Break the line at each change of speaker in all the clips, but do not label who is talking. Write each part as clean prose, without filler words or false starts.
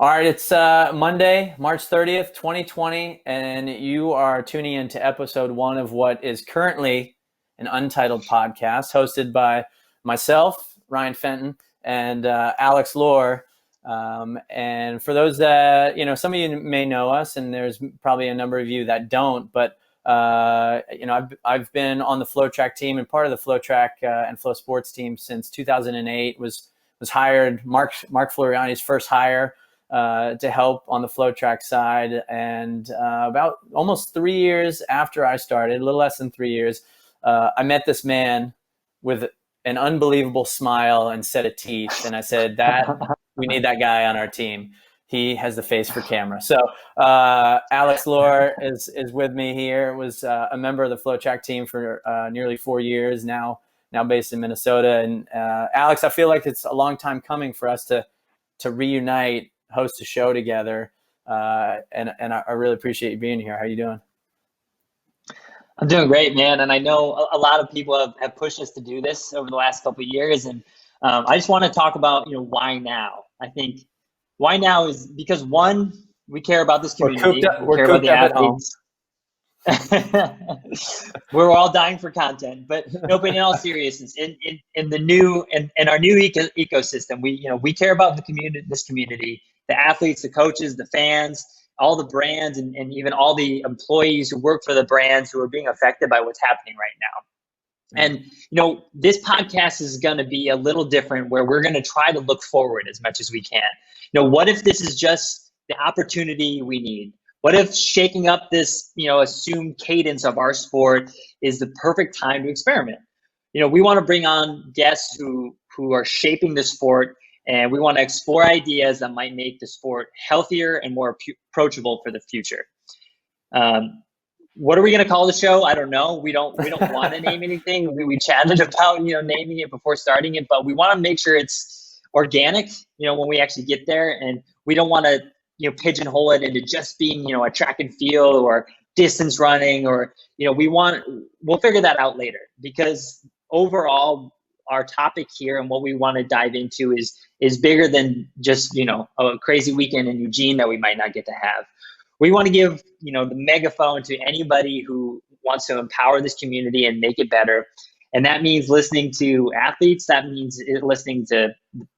All right, it's Monday, March 30th, 2020, and you are tuning in to episode one of what is currently an untitled podcast hosted by myself, Ryan Fenton, and Alex Lohr. And for those that, some of you may know us, and there's probably a number of you that don't, but, I've been on the FloTrack team and part of the FloTrack and Flow Sports team since 2008, was hired, Mark Floriani's first hire, to help on the FloTrack side. And about almost 3 years after I started, a little less than 3 years, I met this man with an unbelievable smile and set of teeth. And I said, we need that guy on our team. He has the face for camera. So Alex Lohr is with me here, was a member of the FloTrack team for nearly 4 years now based in Minnesota. And Alex, I feel like it's a long time coming for us to reunite, host a show together, and I really appreciate you being here. How are you doing?
I'm doing great, man. And I know a lot of people have pushed us to do this over the last couple of years. And I just want to talk about, why now? I think why now is because, one, we care about this community. We care about the athletes. We're all dying for content, but in all seriousness, in the new in our new ecosystem, we care about the community, this community, the athletes, the coaches, the fans, all the brands, and even all the employees who work for the brands who are being affected by what's happening right now. And this podcast is going to be a little different, where we're going to try to look forward as much as we can. What if this is just the opportunity we need? What if shaking up this, assumed cadence of our sport is the perfect time to experiment? We want to bring on guests who are shaping the sport, and we want to explore ideas that might make the sport healthier and more approachable for the future. What are we going to call the show? I don't know. We don't want to name anything. We chatted about, naming it before starting it, but we want to make sure it's organic, when we actually get there, and we don't want to pigeonhole it into just being, a track and field or distance running, or, we'll figure that out later, because overall our topic here and what we want to dive into is bigger than just, a crazy weekend in Eugene that we might not get to have. We want to give, the megaphone to anybody who wants to empower this community and make it better. And that means listening to athletes. That means listening to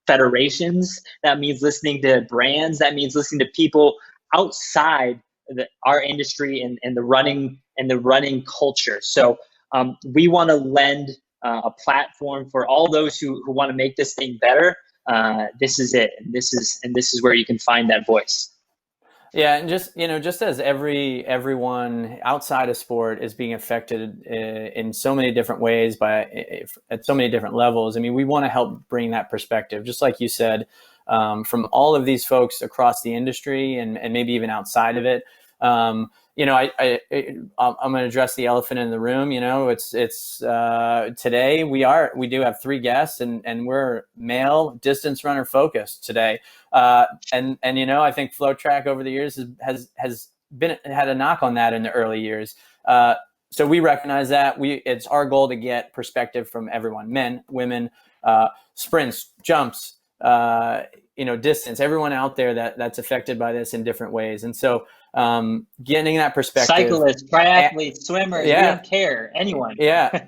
federations. That means listening to brands. That means listening to people outside our industry and the running culture. So we want to lend a platform for all those who want to make this thing better. This is it. And this is where you can find that voice.
Yeah, and just as everyone outside of sport is being affected in so many different ways at so many different levels. I mean, we want to help bring that perspective, just like you said, from all of these folks across the industry and maybe even outside of it. I'm going to address the elephant in the room. It's today we do have three guests, and we're male distance runner focused today. And I think FloTrack over the years has had a knock on that in the early years. So we recognize that it's our goal to get perspective from everyone, men, women, sprints, jumps, distance, everyone out there that's affected by this in different ways. And so getting that perspective.
Cyclists, triathletes, swimmers, yeah. We don't care, anyone.
Yeah,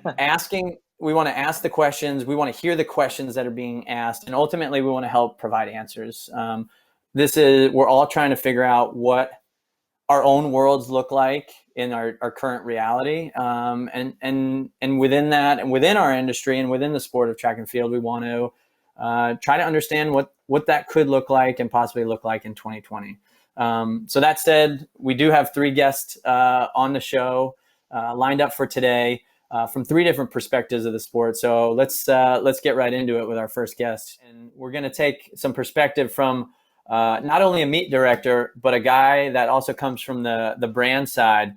we want to ask the questions. We want to hear the questions that are being asked. And ultimately, we want to help provide answers. We're all trying to figure out what our own worlds look like in our current reality. And within that, and within our industry and within the sport of track and field, we want to try to understand what that could look like and possibly look like in 2020. So that said, we do have three guests on the show lined up for today from three different perspectives of the sport. So let's get right into it with our first guest. And we're going to take some perspective from not only a meet director, but a guy that also comes from the brand side.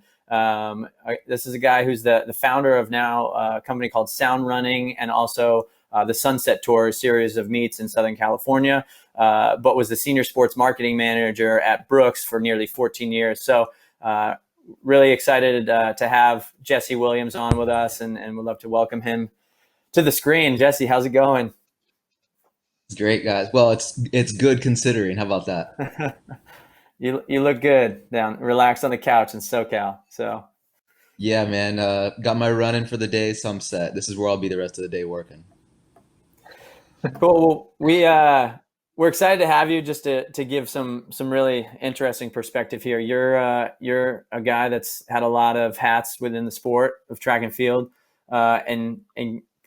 This is a guy who's the founder of now a company called Sound Running, and also the Sunset Tour series of meets in Southern California, but was the senior sports marketing manager at Brooks for nearly 14 years. So really excited to have Jesse Williams on with us, and would love to welcome him to the screen. Jesse, how's it going?
It's great, guys. Well, it's good considering. How about that?
You look good down, relaxed on the couch in SoCal. So
Yeah, man. Got my run in for the day, so I'm set. This is where I'll be the rest of the day working.
cool. Well, we're excited to have you just to give some really interesting perspective here. You're a guy that's had a lot of hats within the sport of track and field, and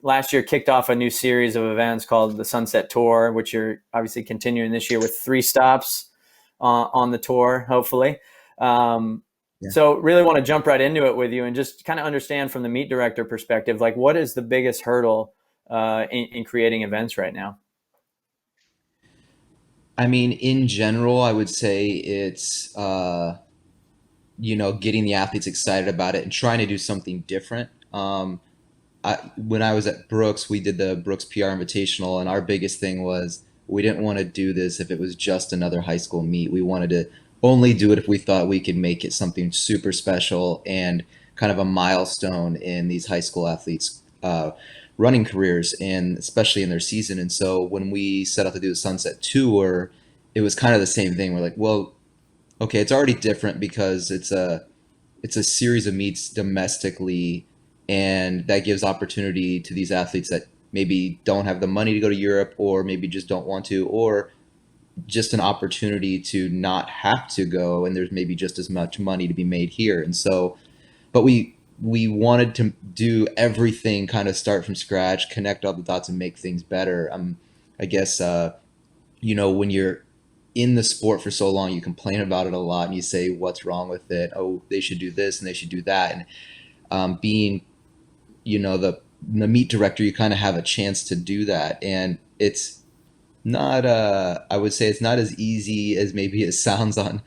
last year kicked off a new series of events called the Sunset Tour, which you're obviously continuing this year with 3 stops on the tour, hopefully. Um,
Yeah.
so really want to jump right into it with you and just kind of understand from the meet director perspective, like what is the biggest hurdle in creating events right now?
I mean, in general, I would say it's getting the athletes excited about it and trying to do something different. When I was at Brooks, we did the Brooks PR Invitational, and our biggest thing was we didn't want to do this if it was just another high school meet. We wanted to only do it if we thought we could make it something super special and kind of a milestone in these high school athletes' running careers, and especially in their season. And so when we set out to do the Sunset Tour, it was kind of the same thing. We're like, well, okay, it's already different because it's a series of meets domestically, and that gives opportunity to these athletes that maybe don't have the money to go to Europe, or maybe just don't want to, or just an opportunity to not have to go, and there's maybe just as much money to be made here. And so, but we wanted to do everything kind of start from scratch, connect all the dots, and make things better. I guess when you're in the sport for so long, you complain about it a lot, and you say what's wrong with it. Oh, they should do this and they should do that. And being the meet director, you kind of have a chance to do that, and it's not I would say it's not as easy as maybe it sounds on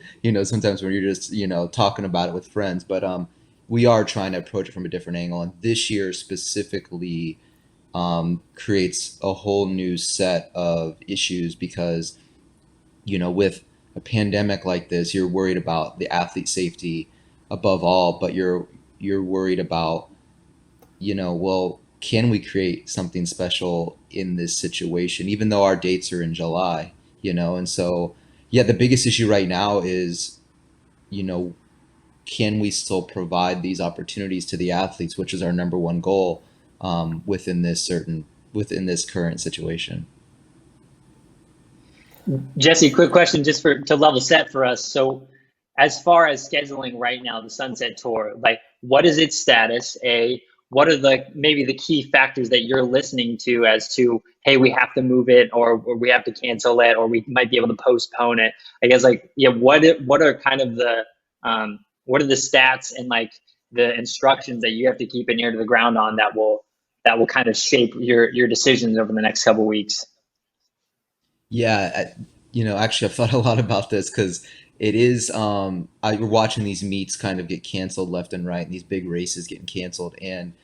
sometimes when you're just talking about it with friends. But we are trying to approach it from a different angle, and this year specifically creates a whole new set of issues because with a pandemic like this, you're worried about the athlete safety above all, but you're worried about, well, can we create something special in this situation, even though our dates are in July, And so, yeah, the biggest issue right now is, you know, can we still provide these opportunities to the athletes, which is our number one goal within this current situation.
Jesse, quick question just for to level set for us. So as far as scheduling right now, the Sunset Tour, like what is its status? What are the maybe the key factors that you're listening to as to, hey, we have to move it, or we have to cancel it, or we might be able to postpone it? I guess like, yeah, what are kind of the what are the stats and like the instructions that you have to keep an ear to the ground on that will kind of shape your decisions over the next couple of weeks?
Yeah, actually, I've thought a lot about this because it is. We're watching these meets kind of get canceled left and right, and these big races getting canceled. And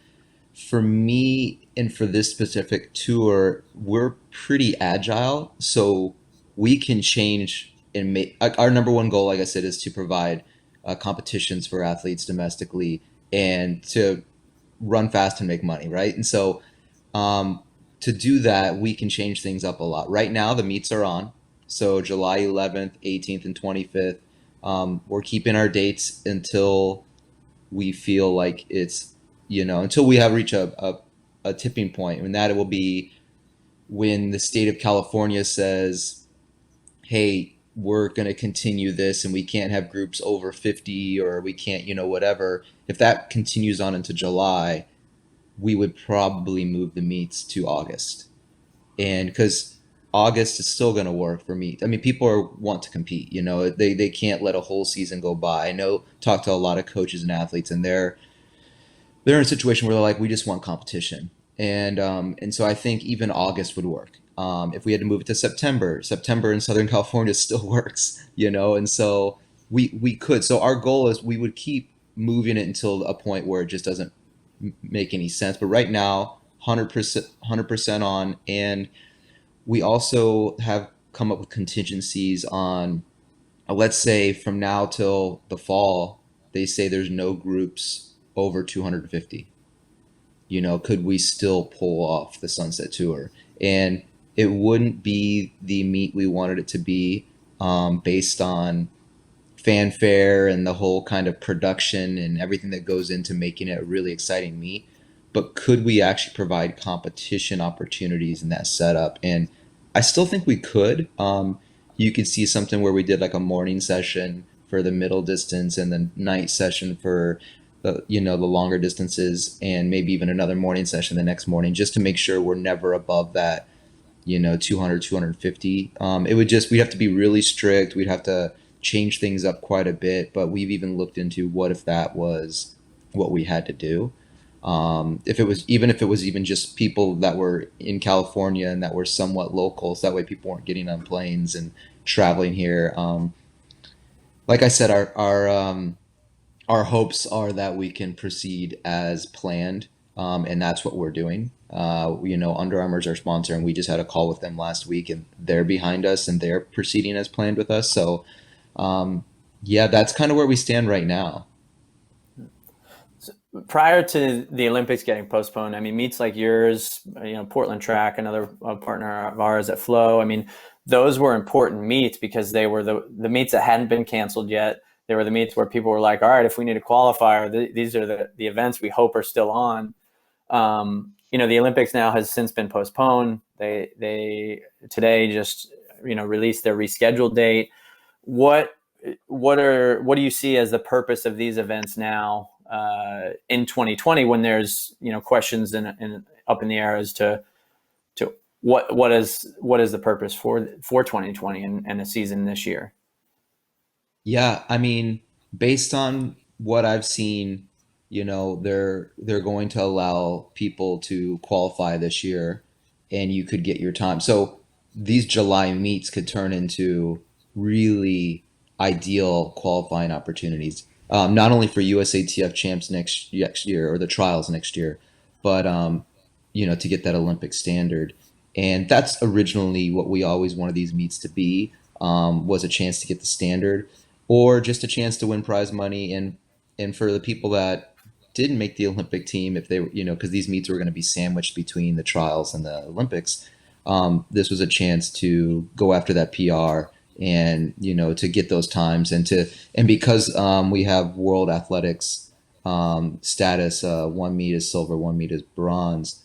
for me, and for this specific tour, we're pretty agile, so we can change and make. Our number one goal, like I said, is to provide competitions for athletes domestically and to run fast and make money, right? And so um, to do that, we can change things up a lot. Right now, the meets are on. So July 11th, 18th, and 25th. We're keeping our dates until we feel like until we have reached a tipping point. And that it will be when the state of California says, hey, we're going to continue this and we can't have groups over 50, or we can't, whatever. If that continues on into July, we would probably move the meets to August. And because August is still going to work for me. I mean, want to compete. They can't let a whole season go by. I know, talk to a lot of coaches and athletes, and they're in a situation where they're like, we just want competition, and so I think even August would work. If we had to move it to September, September in Southern California still works. And so we could. So our goal is we would keep moving it until a point where it just doesn't make any sense. But right now, 100% on, and we also have come up with contingencies on, let's say from now till the fall, they say there's no groups over 250. Could we still pull off the Sunset Tour? And it wouldn't be the meet we wanted it to be, based on fanfare and the whole kind of production and everything that goes into making it a really exciting meet. But could we actually provide competition opportunities in that setup? And I still think we could. You could see something where we did like a morning session for the middle distance and the night session for the longer distances, and maybe even another morning session the next morning, just to make sure we're never above that 200, 250. We'd have to be really strict. We'd have to change things up quite a bit, but we've even looked into what if that was what we had to do. If it was even just people that were in California and that were somewhat local, so that way people weren't getting on planes and traveling here. Like I said, our hopes are that we can proceed as planned, and that's what we're doing. Under Armour's our sponsor, and we just had a call with them last week, and they're behind us, and they're proceeding as planned with us. So, yeah, that's kind of where we stand right now.
Prior to the Olympics getting postponed, I mean, meets like yours, Portland Track, another partner of ours at Flow, I mean, those were important meets because they were the meets that hadn't been canceled yet. They were the meets where people were like, all right, if we need a qualifier, these are the events we hope are still on. The Olympics now has since been postponed. They today just, released their rescheduled date. What do you see as the purpose of these events now, in 2020, when there's, questions and up in the air as to what is the purpose for 2020 and a season this year?
Yeah, I mean, based on what I've seen, they're going to allow people to qualify this year, and you could get your time. So these July meets could turn into really ideal qualifying opportunities, not only for USATF champs next year or the trials next year, but to get that Olympic standard. And that's originally what we always wanted these meets to be, was a chance to get the standard, or just a chance to win prize money. And for the people that didn't make the Olympic team, if they were, because these meets were going to be sandwiched between the trials and the Olympics, this was a chance to go after that PR and to get those times, and because we have World Athletics status, one meet is silver, one meet is bronze.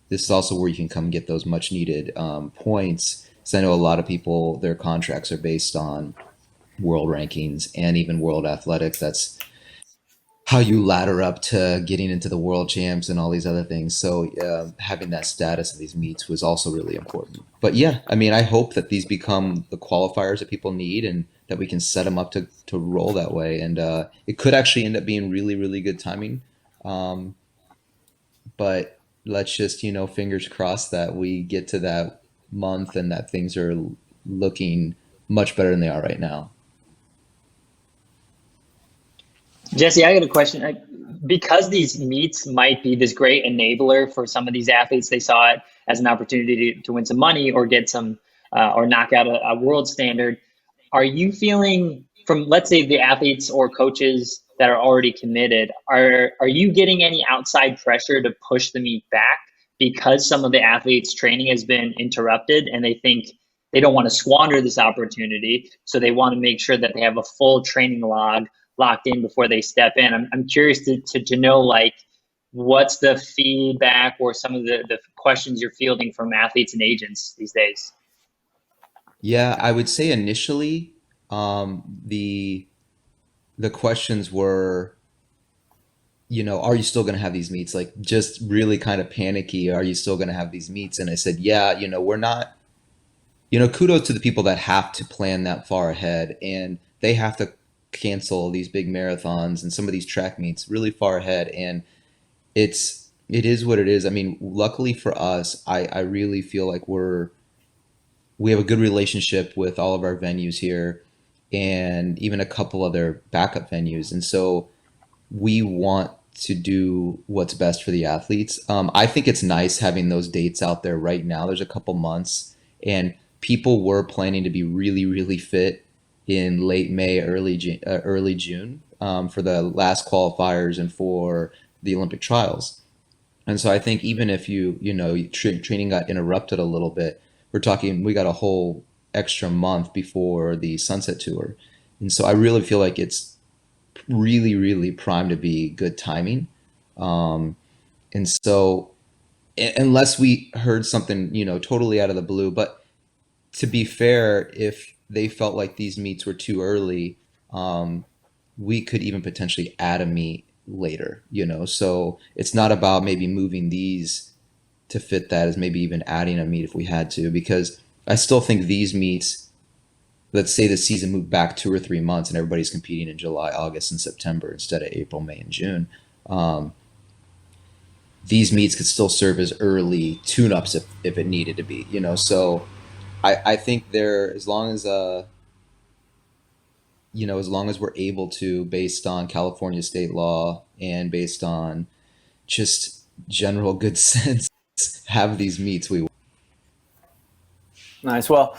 This is also where you can come get those much needed points. So I know a lot of people, their contracts are based on world rankings and even World Athletics. That's how you ladder up to getting into the world champs and all these other things. So having that status of these meets was also really important. But yeah, I mean, I hope that these become the qualifiers that people need, and that we can set them up to roll that way. And it could actually end up being really, really good timing. Um, but let's just, fingers crossed that we get to that month and that things are looking much better than they are right now.
Jesse, I got a question. Because these meets might be this great enabler for some of these athletes, they saw it as an opportunity to win some money or get some, or knock out a world standard. Are you feeling from, let's say, the athletes or coaches that are already committed, are you getting any outside pressure to push the meet back because some of the athletes' training has been interrupted and they think they don't want to squander this opportunity, so they want to make sure that they have a full training log locked in before they step in? I'm curious to know, like, what's the feedback or some of the questions you're fielding from athletes and agents these days?
Yeah, I would say initially, the questions were, are you still going to have these meets? Like, just really kind of panicky. Are you still going to have these meets? And I said, yeah, we're not, kudos to the people that have to plan that far ahead, and they have to cancel these big marathons and some of these track meets really far ahead. And it is what it is. I mean, luckily for us, I really feel like we have a good relationship with all of our venues here, and even a couple other backup venues. And so we want to do what's best for the athletes. I think it's nice having those dates out there right now. There's a couple months, and people were planning to be really, really fit in late May, early June, for the last qualifiers and for the Olympic trials. And so I think even if training got interrupted a little bit, we're talking, we got a whole extra month before the Sunset Tour. And so I really feel like it's really, really primed to be good timing. Um, and so, unless we heard something, totally out of the blue, but to be fair, if they felt like these meets were too early, um, we could even potentially add a meet later, So it's not about maybe moving these to fit that, as maybe even adding a meet if we had to, because I still think these meets, let's say the season moved back 2 or 3 months and everybody's competing in July, August, and September instead of April, May, and June. Um, these meets could still serve as early tune-ups if it needed to be, So I think there, as long as we're able to, based on California state law and based on just general good sense, have these meets, we will.
Nice. Well,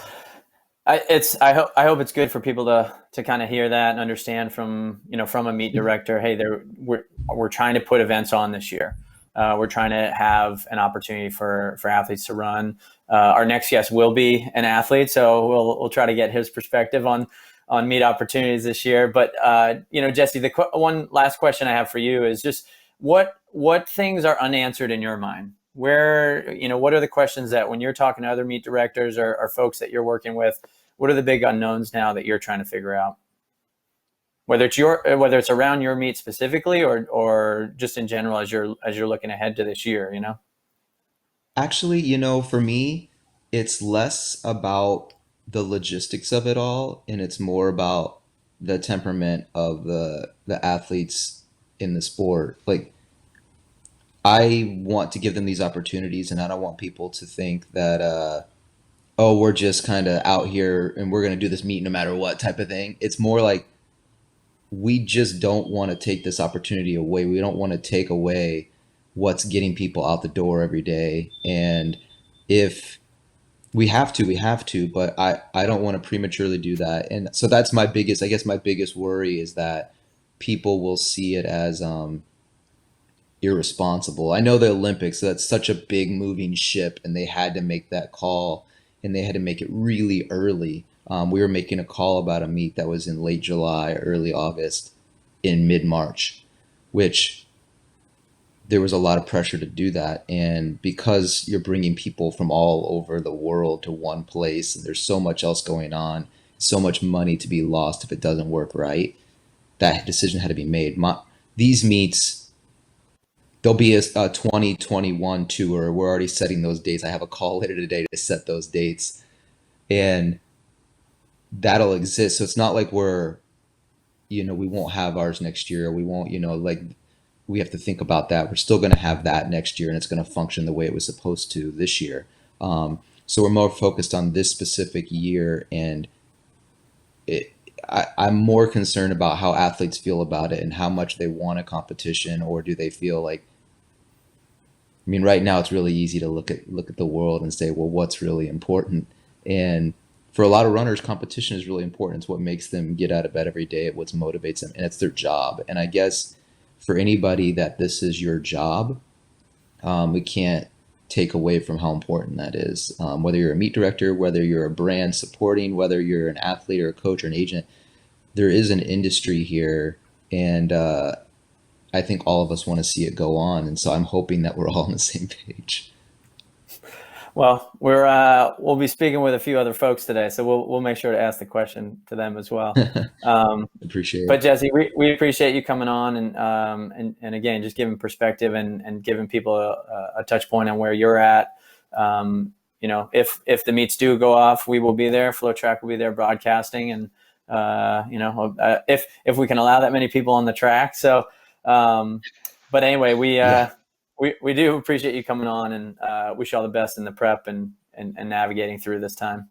I hope it's good for people to kind of hear that and understand from a meet director. Hey, we're trying to put events on this year. We're trying to have an opportunity for athletes to run. Our next guest will be an athlete, so we'll try to get his perspective on meet opportunities this year. But Jesse, the one last question I have for you is just what things are unanswered in your mind? Where, what are the questions that when you're talking to other meet directors or folks that you're working with, what are the big unknowns now that you're trying to figure out? Whether it's around your meet specifically or just in general as you're looking ahead to this year,
Actually, for me, it's less about the logistics of it all, and it's more about the temperament of the athletes in the sport. Like, I want to give them these opportunities, and I don't want people to think that, oh, we're just kind of out here and we're going to do this meet no matter what type of thing. It's more like we just don't want to take this opportunity away. We don't want to take away what's getting people out the door every day. And if we have to, we have to, but I don't want to prematurely do that. And so that's my biggest worry is that people will see it as irresponsible. I know the Olympics, that's such a big moving ship, and they had to make that call, and they had to make it really early. We were making a call about a meet that was in late July, early August, in mid March, which there was a lot of pressure to do that. And because you're bringing people from all over the world to one place, and there's so much else going on, so much money to be lost if it doesn't work right, that decision had to be made. These meets, there'll be a 2021 tour. We're already setting those dates. I have a call later today to set those dates, and that'll exist. So it's not like we won't have ours next year. We won't, like, we have to think about that. We're still going to have that next year, and it's going to function the way it was supposed to this year. So we're more focused on this specific year, and I'm more concerned about how athletes feel about it and how much they want a competition, or do they feel like, I mean, right now it's really easy to look at the world and say, well, what's really important? And for a lot of runners, competition is really important. It's what makes them get out of bed every day. It's what motivates them, and it's their job. And I guess for anybody that this is your job, we can't take away from how important that is. Whether you're a meet director, whether you're a brand supporting, whether you're an athlete or a coach or an agent, there is an industry here, and I think all of us want to see it go on. And so I'm hoping that we're all on the same page.
Well, we'll be speaking with a few other folks today, so we'll make sure to ask the question to them as well.
Appreciate it.
But Jesse, we appreciate you coming on and again, just giving perspective and giving people a touch point on where you're at. If the meets do go off, we will be there. FloTrack will be there broadcasting, and if we can allow that many people on the track. So, but anyway, we do appreciate you coming on, and wish you all the best in the prep and navigating through this time.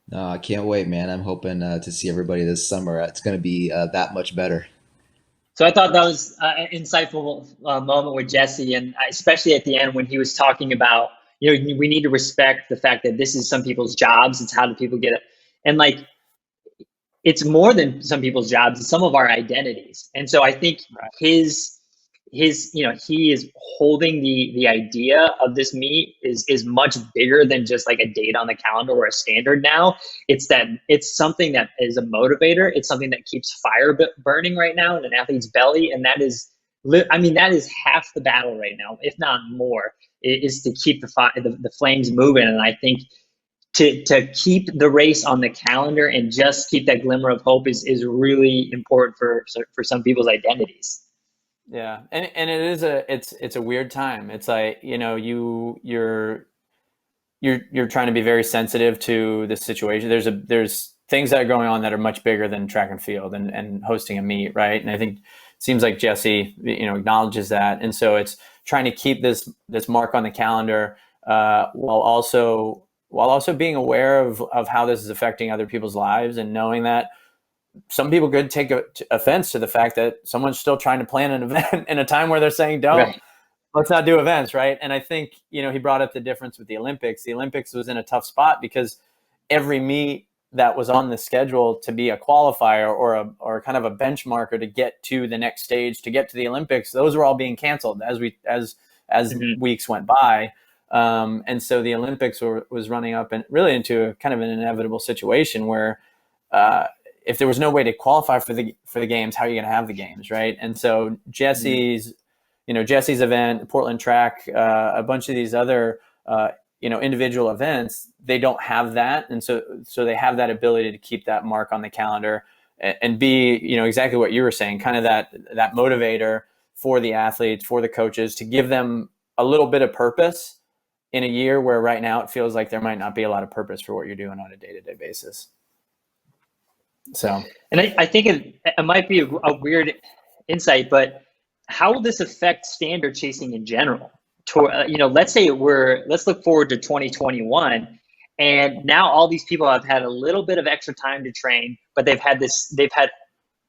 No, I can't wait, man. I'm hoping to see everybody this summer. It's going to be that much better.
So I thought that was an insightful moment with Jesse, and especially at the end when he was talking about, we need to respect the fact that this is some people's jobs. It's how do people get it. And like, it's more than some people's jobs. It's some of our identities. And so I think his he is holding the idea of this meet is much bigger than just like a date on the calendar or a standard now. It's something that is a motivator. It's something that keeps fire burning right now in an athlete's belly. And that is half the battle right now, if not more, is to keep the flames moving. And I think to keep the race on the calendar and just keep that glimmer of hope is really important for some people's identities.
Yeah, and it's a weird time. It's like, you're trying to be very sensitive to the situation. There's things that are going on that are much bigger than track and field and hosting a meet, right? And I think it seems like Jesse, acknowledges that, and so it's trying to keep this mark on the calendar while also being aware of how this is affecting other people's lives, and knowing that some people could take offense to the fact that someone's still trying to plan an event in a time where they're saying, let's not do events, right? And I think, he brought up the difference with the Olympics. The Olympics was in a tough spot because every meet that was on the schedule to be a qualifier or kind of a benchmarker to get to the next stage, to get to the Olympics, those were all being canceled as weeks went by. And so the Olympics was running up and really into kind of an inevitable situation where, if there was no way to qualify for the games, how are you going to have the games, right? And so Jesse's event, Portland Track, a bunch of these other individual events, they don't have that, and so they have that ability to keep that mark on the calendar and be exactly what you were saying, kind of that motivator for the athletes, for the coaches, to give them a little bit of purpose in a year where right now it feels like there might not be a lot of purpose for what you're doing on a day-to-day basis. So,
and I think it might be a weird insight, but how will this affect standard chasing in general? Let's look forward to 2021, and now all these people have had a little bit of extra time to train, but they've had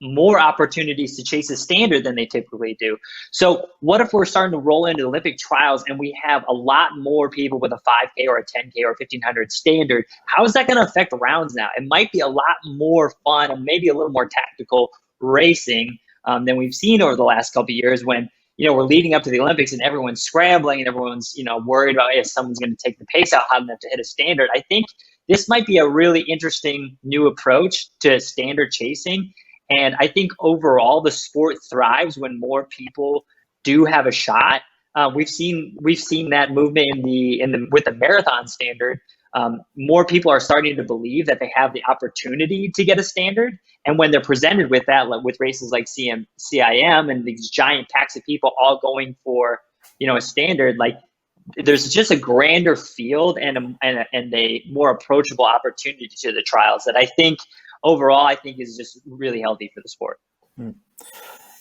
more opportunities to chase a standard than they typically do. So what if we're starting to roll into Olympic trials and we have a lot more people with a 5K or a 10K or 1500 standard? How is that going to affect rounds now? It might be a lot more fun and maybe a little more tactical racing than we've seen over the last couple of years, when we're leading up to the Olympics and everyone's scrambling and everyone's worried about if someone's going to take the pace out hard enough to hit a standard. I think this might be a really interesting new approach to standard chasing. And I think overall the sport thrives when more people do have a shot. We've seen that movement with the marathon standard. More people are starting to believe that they have the opportunity to get a standard, and when they're presented with that, with races like CIM and these giant packs of people all going for a standard, like there's just a grander field and a more approachable opportunity to the trials that I think overall is just really healthy for the sport.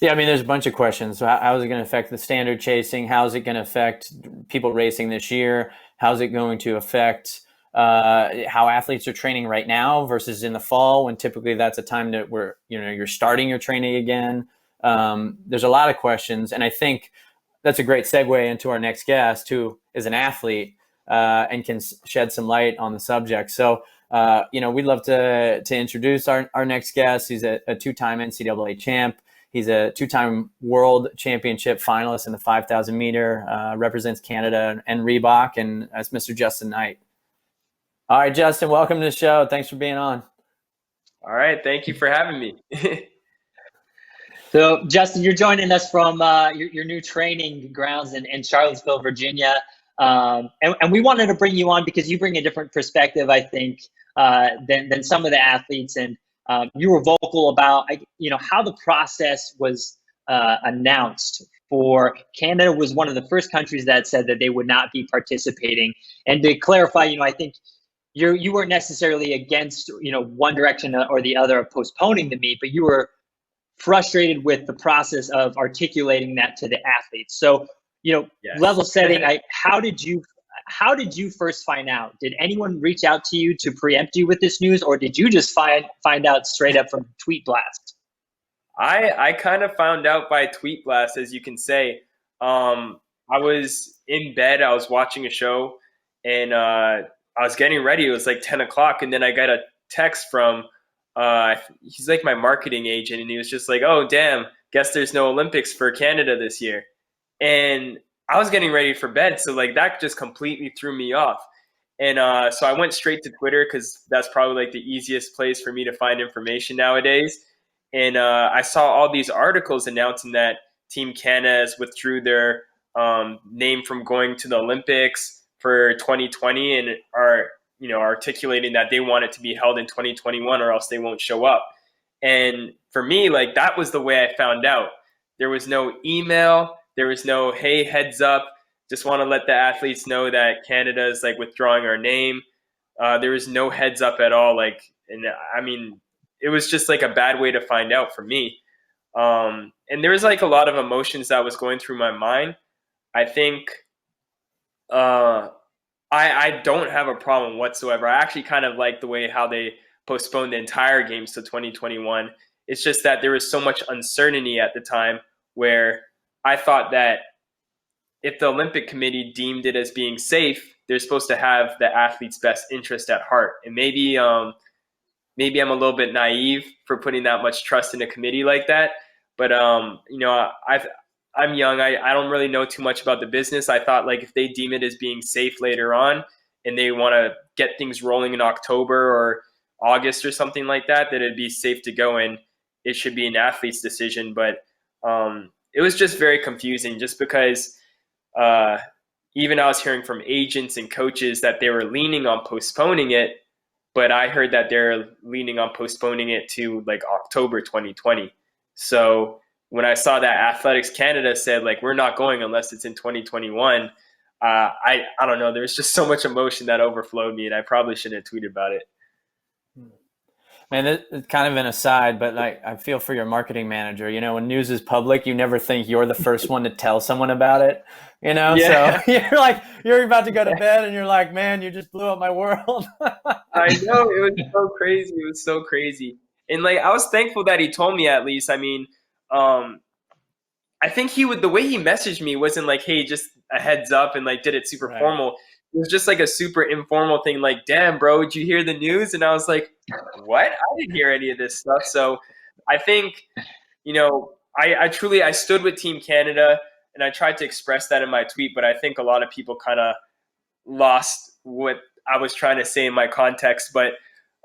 Yeah, I mean, there's a bunch of questions. So how is it going to affect the standard chasing? How is it going to affect people racing this year? How is it going to affect how athletes are training right now versus in the fall, when typically that's a time where you're starting your training again? There's a lot of questions, and I think that's a great segue into our next guest, who is an athlete and can shed some light on the subject. So we'd love to introduce our next guest. He's a two-time NCAA champ. He's a two-time world championship finalist in the 5,000 meter, represents Canada and Reebok, and that's Mr. Justyn Knight. All right, Justyn, welcome to the show. Thanks for being on.
All right, thank you for having me.
So, Justyn, you're joining us from your new training grounds in Charlottesville, Virginia. And we wanted to bring you on because you bring a different perspective, I think, than some of the athletes. And you were vocal about, how the process was announced for Canada. Was one of the first countries that said that they would not be participating. And to clarify, I think you weren't necessarily against, one direction or the other of postponing the meet, but you were frustrated with the process of articulating that to the athletes. So, yes. Level setting, how did you first find out? Did anyone reach out to you to preempt you with this news, or did you just find out straight up from Tweet Blast?
I kind of found out by Tweet Blast, as you can say. I was in bed, I was watching a show, and I was getting ready. It was like 10 o'clock, and then I got a text from he's like my marketing agent, and he was just like, "Oh, damn, guess there's no Olympics for Canada this year." And I was getting ready for bed, so like that just completely threw me off. And so I went straight to Twitter because that's probably like the easiest place for me to find information nowadays. And I saw all these articles announcing that Team Canada has withdrew their name from going to the Olympics for 2020 and are articulating that they want it to be held in 2021 or else they won't show up. And for me, like that was the way I found out. There was no email. There was no, hey, heads up. Just want to let the athletes know that Canada is like withdrawing our name. There was no heads up at all. Like, and I mean, it was just like a bad way to find out for me. And there was like a lot of emotions that was going through my mind. I think I don't have a problem whatsoever. I actually kind of like the way how they postponed the entire games to 2021. It's just that there was so much uncertainty at the time where I thought that if the Olympic Committee deemed it as being safe, they're supposed to have the athlete's best interest at heart. And maybe I'm a little bit naive for putting that much trust in a committee like that. But I'm young. I don't really know too much about the business. I thought like if they deem it as being safe later on and they want to get things rolling in October or August or something like that, that it'd be safe to go and it should be an athlete's decision. But it was just very confusing just because even I was hearing from agents and coaches that they were leaning on postponing it, but I heard that they're leaning on postponing it to like October 2020. So when I saw that Athletics Canada said like we're not going unless it's in 2021, I don't know. There was just so much emotion that overflowed me, and I probably shouldn't have tweeted about it.
Man, it's kind of an aside, but like I feel for your marketing manager. You know, when news is public, you never think you're the first one to tell someone about it. You know,
Yeah.
So you're about to go to bed, and you're like, man, you just blew up my world.
I know, it was so crazy. It was so crazy, and like I was thankful that he told me at least. I mean, I think the way he messaged me wasn't like, hey, just a heads up, and like did it super
Right.
formal. It was just like a super informal thing, like, damn, bro, did you hear the news? And I was like, what? I didn't hear any of this stuff. So I think, I stood with Team Canada, and I tried to express that in my tweet, but I think a lot of people kind of lost what I was trying to say in my context. But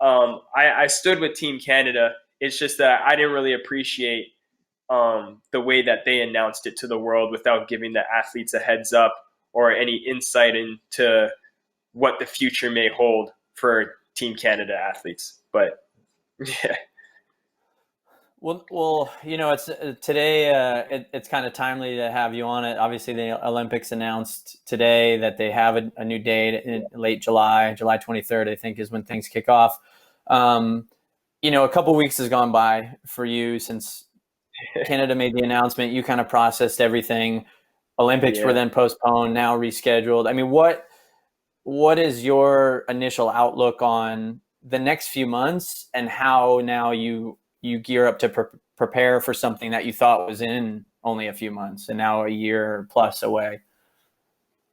I stood with Team Canada. It's just that I didn't really appreciate the way that they announced it to the world without giving the athletes a heads up or any insight into what the future may hold for Team Canada athletes. But yeah.
Well, it's today. It's kind of timely to have you on it. Obviously, the Olympics announced today that they have a new date in late July 23rd. I think is when things kick off. A couple weeks has gone by for you since Canada made the announcement. You kind of processed everything. Olympics were then postponed, now rescheduled. I mean, what is your initial outlook on the next few months and how now you gear up to prepare for something that you thought was in only a few months and now a year plus away?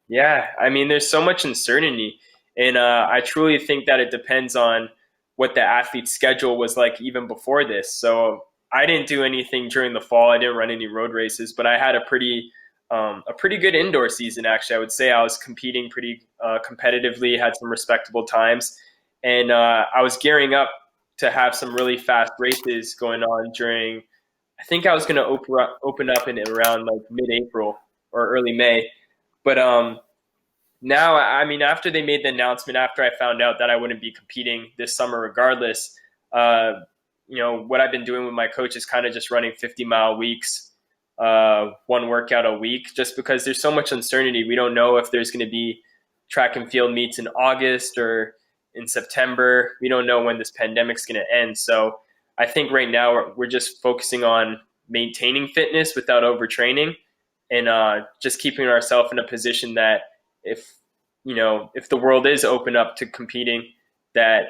Yeah, I mean, there's so much uncertainty. And I truly think that it depends on what the athlete's schedule was like even before this. So I didn't do anything during the fall. I didn't run any road races, but I had a pretty good indoor season, actually. I would say I was competing pretty competitively, had some respectable times. And I was gearing up to have some really fast races going on during, I think I was going to open up in around like mid-April or early May. But now, I mean, after they made the announcement, after I found out that I wouldn't be competing this summer regardless, what I've been doing with my coach is kind of just running 50-mile weeks, one workout a week, just because there's so much uncertainty. We don't know if there's going to be track and field meets in August or in September. We don't know when this pandemic's going to end. So I think right now we're just focusing on maintaining fitness without overtraining and just keeping ourselves in a position that if the world is open up to competing, that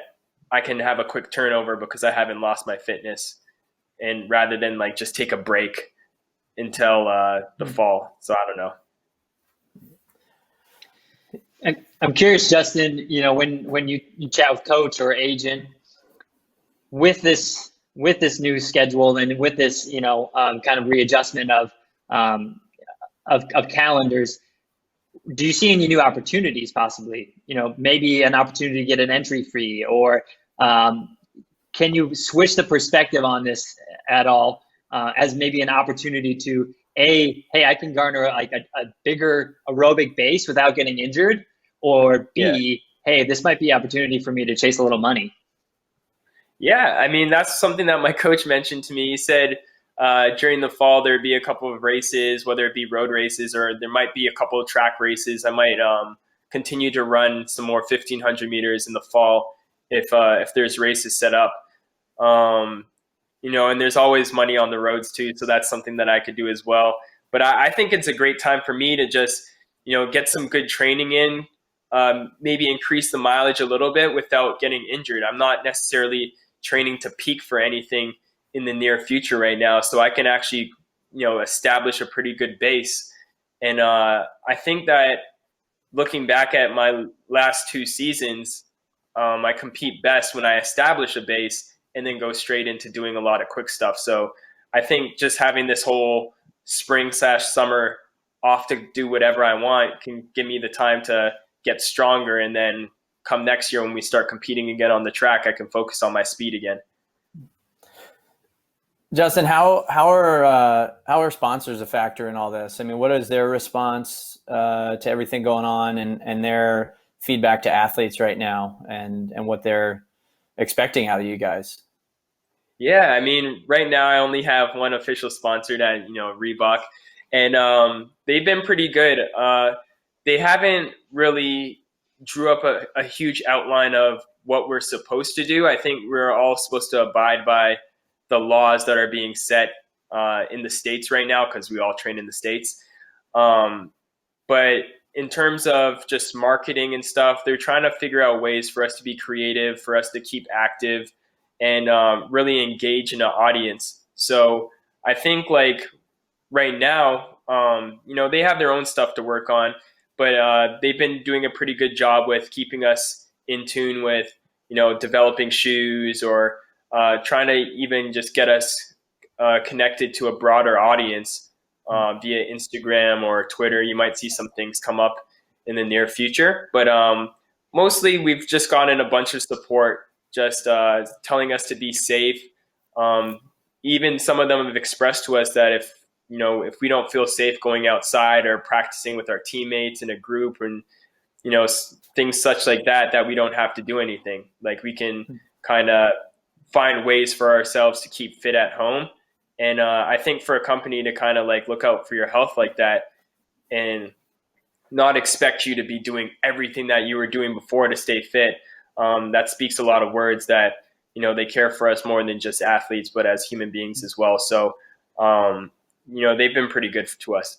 I can have a quick turnover because I haven't lost my fitness, and rather than like just take a break until the fall. So I don't know.
I'm curious, Justyn, when you chat with coach or agent, with this new schedule and with this, kind of readjustment of calendars, do you see any new opportunities possibly? Maybe an opportunity to get an entry fee, or can you switch the perspective on this at all, as maybe an opportunity to hey, I can garner like a bigger aerobic base without getting injured, or B, hey, this might be an opportunity for me to chase a little money.
Yeah, I mean, that's something that my coach mentioned to me. He said during the fall there'd be a couple of races, whether it be road races or there might be a couple of track races. I might continue to run some more 1,500 meters in the fall if there's races set up. And there's always money on the roads too, so that's something that I could do as well. But I think it's a great time for me to just get some good training in, maybe increase the mileage a little bit without getting injured. I'm not necessarily training to peak for anything in the near future right now, so I can actually establish a pretty good base. And I think that looking back at my last 2 seasons, I compete best when I establish a base and then go straight into doing a lot of quick stuff. So I think just having this whole spring/summer off to do whatever I want can give me the time to get stronger, and then come next year when we start competing again on the track, I can focus on my speed again.
Justyn, how are sponsors a factor in all this? I mean, what is their response to everything going on, and their feedback to athletes right now, and what they're expecting out of you guys?
Yeah, I mean, right now I only have one official sponsor, that Reebok, and they've been pretty good. They haven't really drew up a huge outline of what we're supposed to do. I think we're all supposed to abide by the laws that are being set in the States right now, because we all train in the States. But in terms of just marketing and stuff, they're trying to figure out ways for us to be creative, for us to keep active, and really engage in an audience. So I think like right now, they have their own stuff to work on, but they've been doing a pretty good job with keeping us in tune with, developing shoes, or trying to even just get us connected to a broader audience via Instagram or Twitter. You might see some things come up in the near future, but mostly we've just gotten a bunch of support, just telling us to be safe. Even some of them have expressed to us that if we don't feel safe going outside or practicing with our teammates in a group, and things such like that we don't have to do anything. Like, we can kind of find ways for ourselves to keep fit at home. And I think for a company to kind of like look out for your health like that, and not expect you to be doing everything that you were doing before to stay fit, that speaks a lot of words that they care for us more than just athletes, but as human beings as well. So they've been pretty good to us.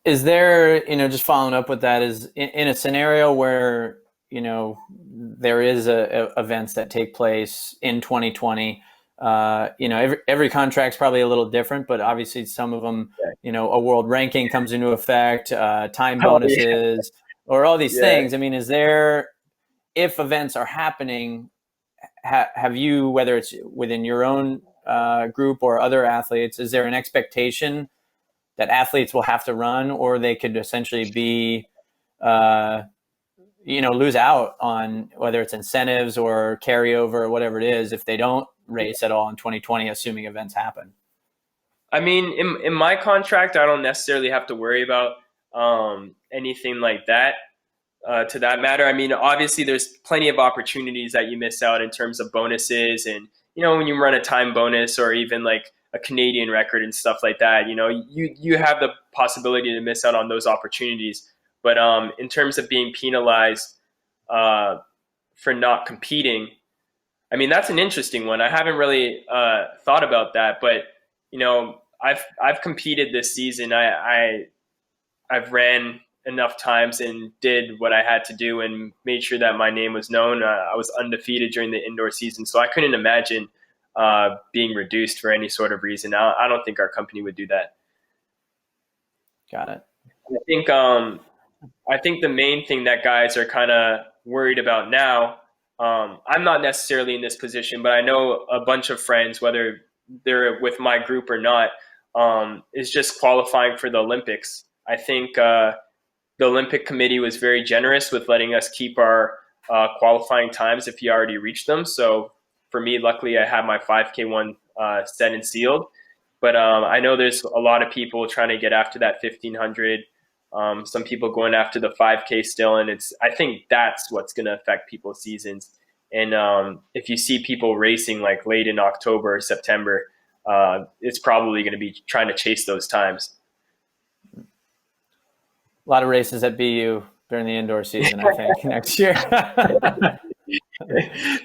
Is there, just following up with that, is in a scenario where, there is events that take place in 2020, every contract's probably a little different, but obviously some of them, a world ranking comes into effect, time bonuses, or all these things. I mean, is there, if events are happening, have you, whether it's within your own group or other athletes, is there an expectation that athletes will have to run, or they could essentially be, lose out on whether it's incentives or carryover or whatever it is if they don't race at all in 2020, assuming events happen?
I mean, in my contract, I don't necessarily have to worry about anything like that. To that matter, I mean, obviously there's plenty of opportunities that you miss out in terms of bonuses, and when you run a time bonus or even like a Canadian record and stuff like that, you have the possibility to miss out on those opportunities. But in terms of being penalized for not competing, I mean, that's an interesting one. I haven't really thought about that, but I've competed this season. I've ran enough times and did what I had to do and made sure that my name was known. I was undefeated during the indoor season, so I couldn't imagine being reduced for any sort of reason. I don't think our company would do that.
Got it.
I think the main thing that guys are kind of worried about now I'm not necessarily in this position, but I know a bunch of friends, whether they're with my group or not, is just qualifying for the Olympics. I think the Olympic Committee was very generous with letting us keep our qualifying times if you already reached them. So for me, luckily, I had my 5K one set and sealed. But I know there's a lot of people trying to get after that 1500. Some people going after the 5K still, and I think that's what's going to affect people's seasons. And if you see people racing like late in October or September, it's probably going to be trying to chase those times.
A lot of races at BU during the indoor season, I think, next year.
The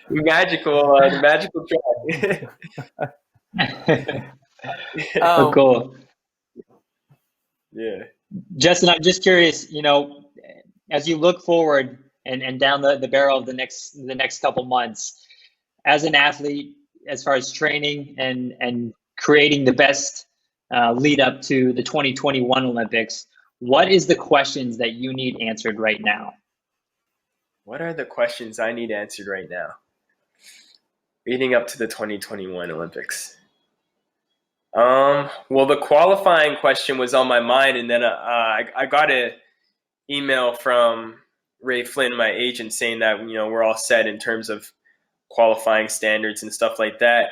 magical track.
Oh, cool.
Yeah.
Justyn, I'm just curious, as you look forward and down the barrel of the next couple months, as an athlete, as far as training and creating the best lead up to the 2021 Olympics, what is the questions that you need answered right now?
What are the questions I need answered right now leading up to the 2021 Olympics? Well, the qualifying question was on my mind, and then I got an email from Ray Flynn, my agent, saying that we're all set in terms of qualifying standards and stuff like that.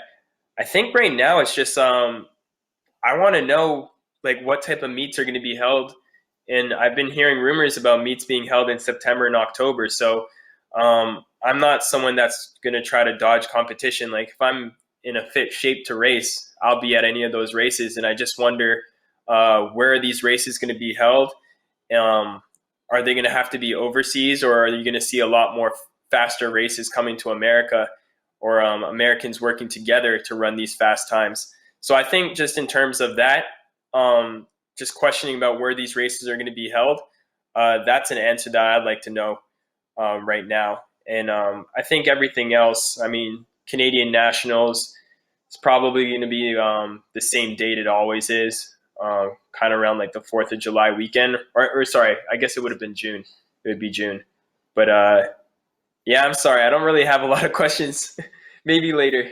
I think right now it's just I want to know like what type of meets are going to be held, and I've been hearing rumors about meets being held in September and October. So I'm not someone that's going to try to dodge competition. Like if I'm in a fit shape to race, I'll be at any of those races. And I just wonder where are these races going to be held? Are they going to have to be overseas, or are you going to see a lot more faster races coming to America, or Americans working together to run these fast times? So I think just in terms of that, just questioning about where these races are going to be held, that's an answer that I'd like to know right now. And I think everything else, I mean, Canadian Nationals, it's probably going to be the same date it always is, kind of around like the 4th of July weekend. Or sorry, I guess it would have been June. It would be June. But yeah, I'm sorry. I don't really have a lot of questions. Maybe later.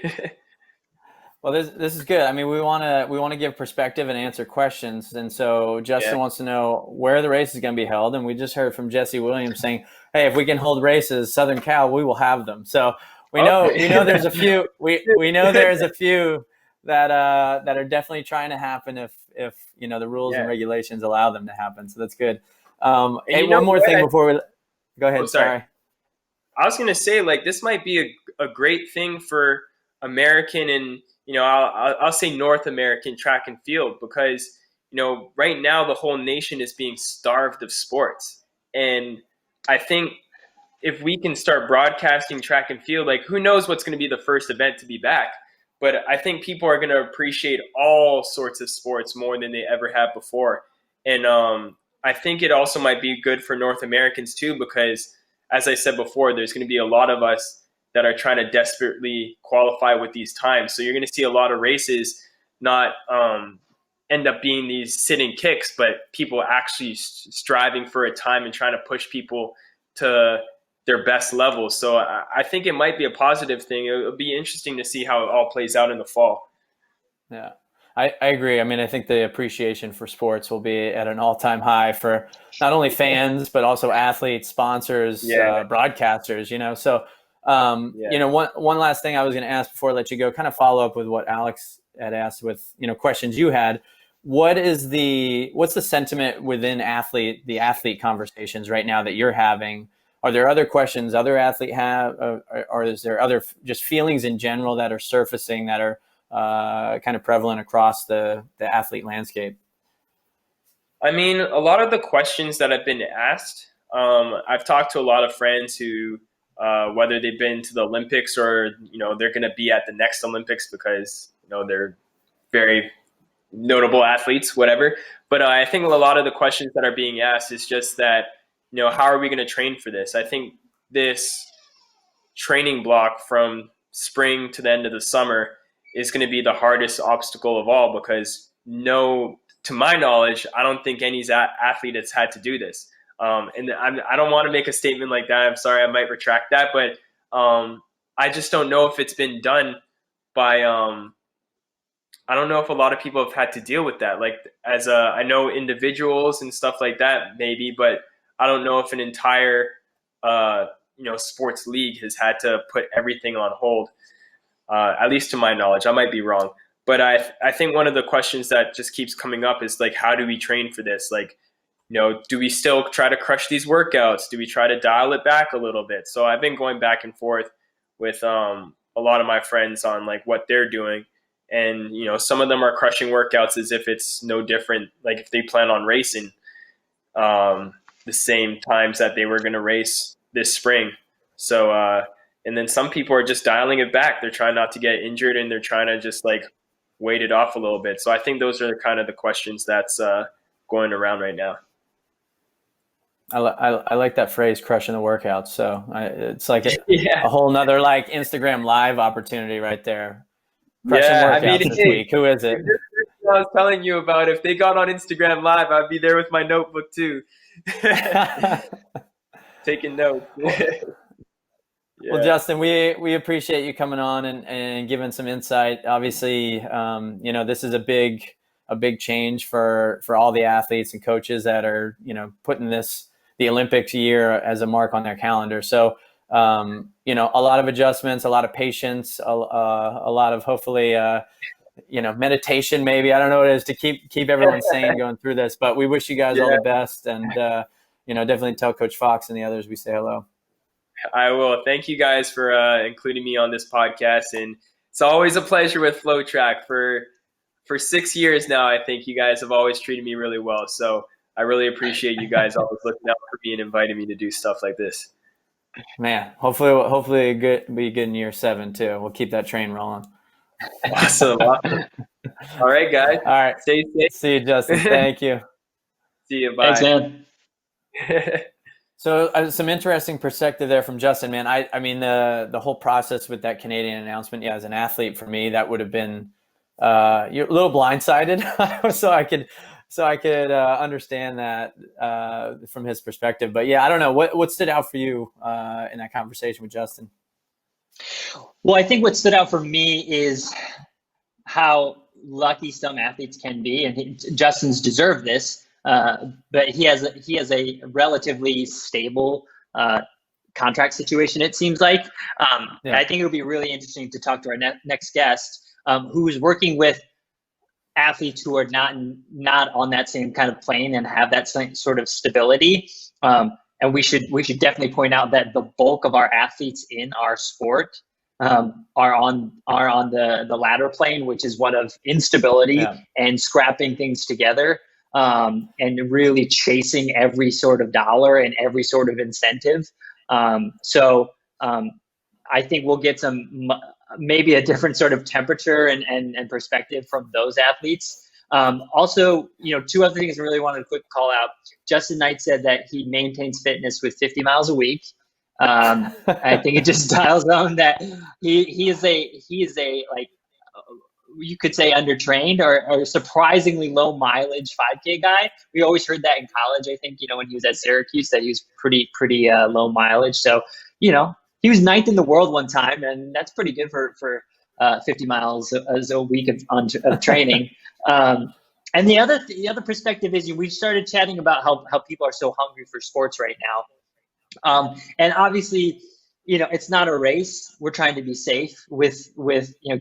Well, this is good. I mean, we want to give perspective and answer questions. And so Justyn wants to know where the race is going to be held. And we just heard from Jesse Williams saying, hey, if we can hold races, Southern Cal, we will have them. So we know there's a few we know there's a few that are definitely trying to happen if the rules and regulations allow them to happen. So that's good. Hey, one more thing before we go ahead. Sorry.
I was going to say, like, this might be a great thing for American and I'll say North American track and field, because right now the whole nation is being starved of sports, and I think if we can start broadcasting track and field, like who knows what's going to be the first event to be back, but I think people are going to appreciate all sorts of sports more than they ever have before. And I think it also might be good for North Americans too, because as I said before, there's going to be a lot of us that are trying to desperately qualify with these times. So you're going to see a lot of races not end up being these sitting kicks, but people actually striving for a time and trying to push people to their best levels. So I think it might be a positive thing. It'll be interesting to see how it all plays out in the fall.
Yeah, I agree. I mean, I think the appreciation for sports will be at an all-time high for not only fans, but also athletes, sponsors, broadcasters, So, one last thing I was going to ask before I let you go, kind of follow up with what Alex had asked with, questions you had. What's the sentiment within the athlete conversations right now that you're having? Are there other questions other athletes have, or is there other just feelings in general that are surfacing that are kind of prevalent across the athlete landscape?
I mean, a lot of the questions that have been asked, I've talked to a lot of friends who, whether they've been to the Olympics or, they're going to be at the next Olympics because, they're very notable athletes, whatever. But I think a lot of the questions that are being asked is just that, how are we going to train for this? I think this training block from spring to the end of the summer is going to be the hardest obstacle of all, because to my knowledge, I don't think any athlete has had to do this. And I don't want to make a statement like that. I'm sorry, I might retract that. But I just don't know if it's been done by I don't know if a lot of people have had to deal with that. Like I know individuals and stuff like that maybe, but I don't know if an entire sports league has had to put everything on hold. At least to my knowledge, I might be wrong, but I think one of the questions that just keeps coming up is like, how do we train for this? Like, do we still try to crush these workouts? Do we try to dial it back a little bit? So I've been going back and forth with a lot of my friends on like what they're doing. And, some of them are crushing workouts as if it's no different. Like if they plan on racing the same times that they were going to race this spring. So, and then some people are just dialing it back. They're trying not to get injured and they're trying to just like wait it off a little bit. So I think those are kind of the questions that's going around right now.
I like that phrase, crushing the workouts. So it's like a whole nother like Instagram live opportunity right there. Crushing workouts this week. Who is it?
I was telling you about, if they got on Instagram live, I'd be there with my notebook too. Taking notes.
Well, Justyn, we appreciate you coming on and giving some insight. Obviously, this is a big change for all the athletes and coaches that are, putting the Olympics year as a mark on their calendar. So, a lot of adjustments, a lot of patience, a lot of hopefully, meditation, maybe. I don't know what it is to keep everyone sane going through this, but we wish you guys all the best. And, definitely tell Coach Fox and the others we say hello.
I will. Thank you guys for including me on this podcast. And it's always a pleasure with FloTrack. For 6 years now, I think you guys have always treated me really well. So I really appreciate you guys always looking out for me and inviting me to do stuff like this.
Man, hopefully be good in year 7 too. We'll keep that train rolling.
Awesome. All right, guys.
All right.
Stay safe.
See you, Justyn. Thank you.
See you. Bye.
Thanks, man.
So some interesting perspective there from Justyn, man. I mean, the whole process with that Canadian announcement, as an athlete for me, that would have been you're a little blindsided. so I could understand that from his perspective. But I don't know what stood out for you in that conversation with Justyn.
Well, I think what stood out for me is how lucky some athletes can be, and Justyn's deserved this. But he has a relatively stable contract situation, it seems like. I think it would be really interesting to talk to our next guest, who is working with athletes who are not on that same kind of plane and have that same sort of stability. And we should definitely point out that the bulk of our athletes in our sport are on the latter plane, which is one of instability and scrapping things together. And really chasing every sort of dollar and every sort of incentive. So I think we'll get maybe a different sort of temperature and perspective from those athletes. Also, two other things I really wanted to quick call out. Justyn Knight said that he maintains fitness with 50 miles a week. I think it just dials home that he is a like, you could say undertrained or surprisingly low mileage 5K guy. We always heard that in college. I think, when he was at Syracuse, that he was pretty low mileage. So, he was 9th in the world one time, and that's pretty good for 50 miles a week of training. And the other perspective is we started chatting about how people are so hungry for sports right now. And obviously, it's not a race. We're trying to be safe with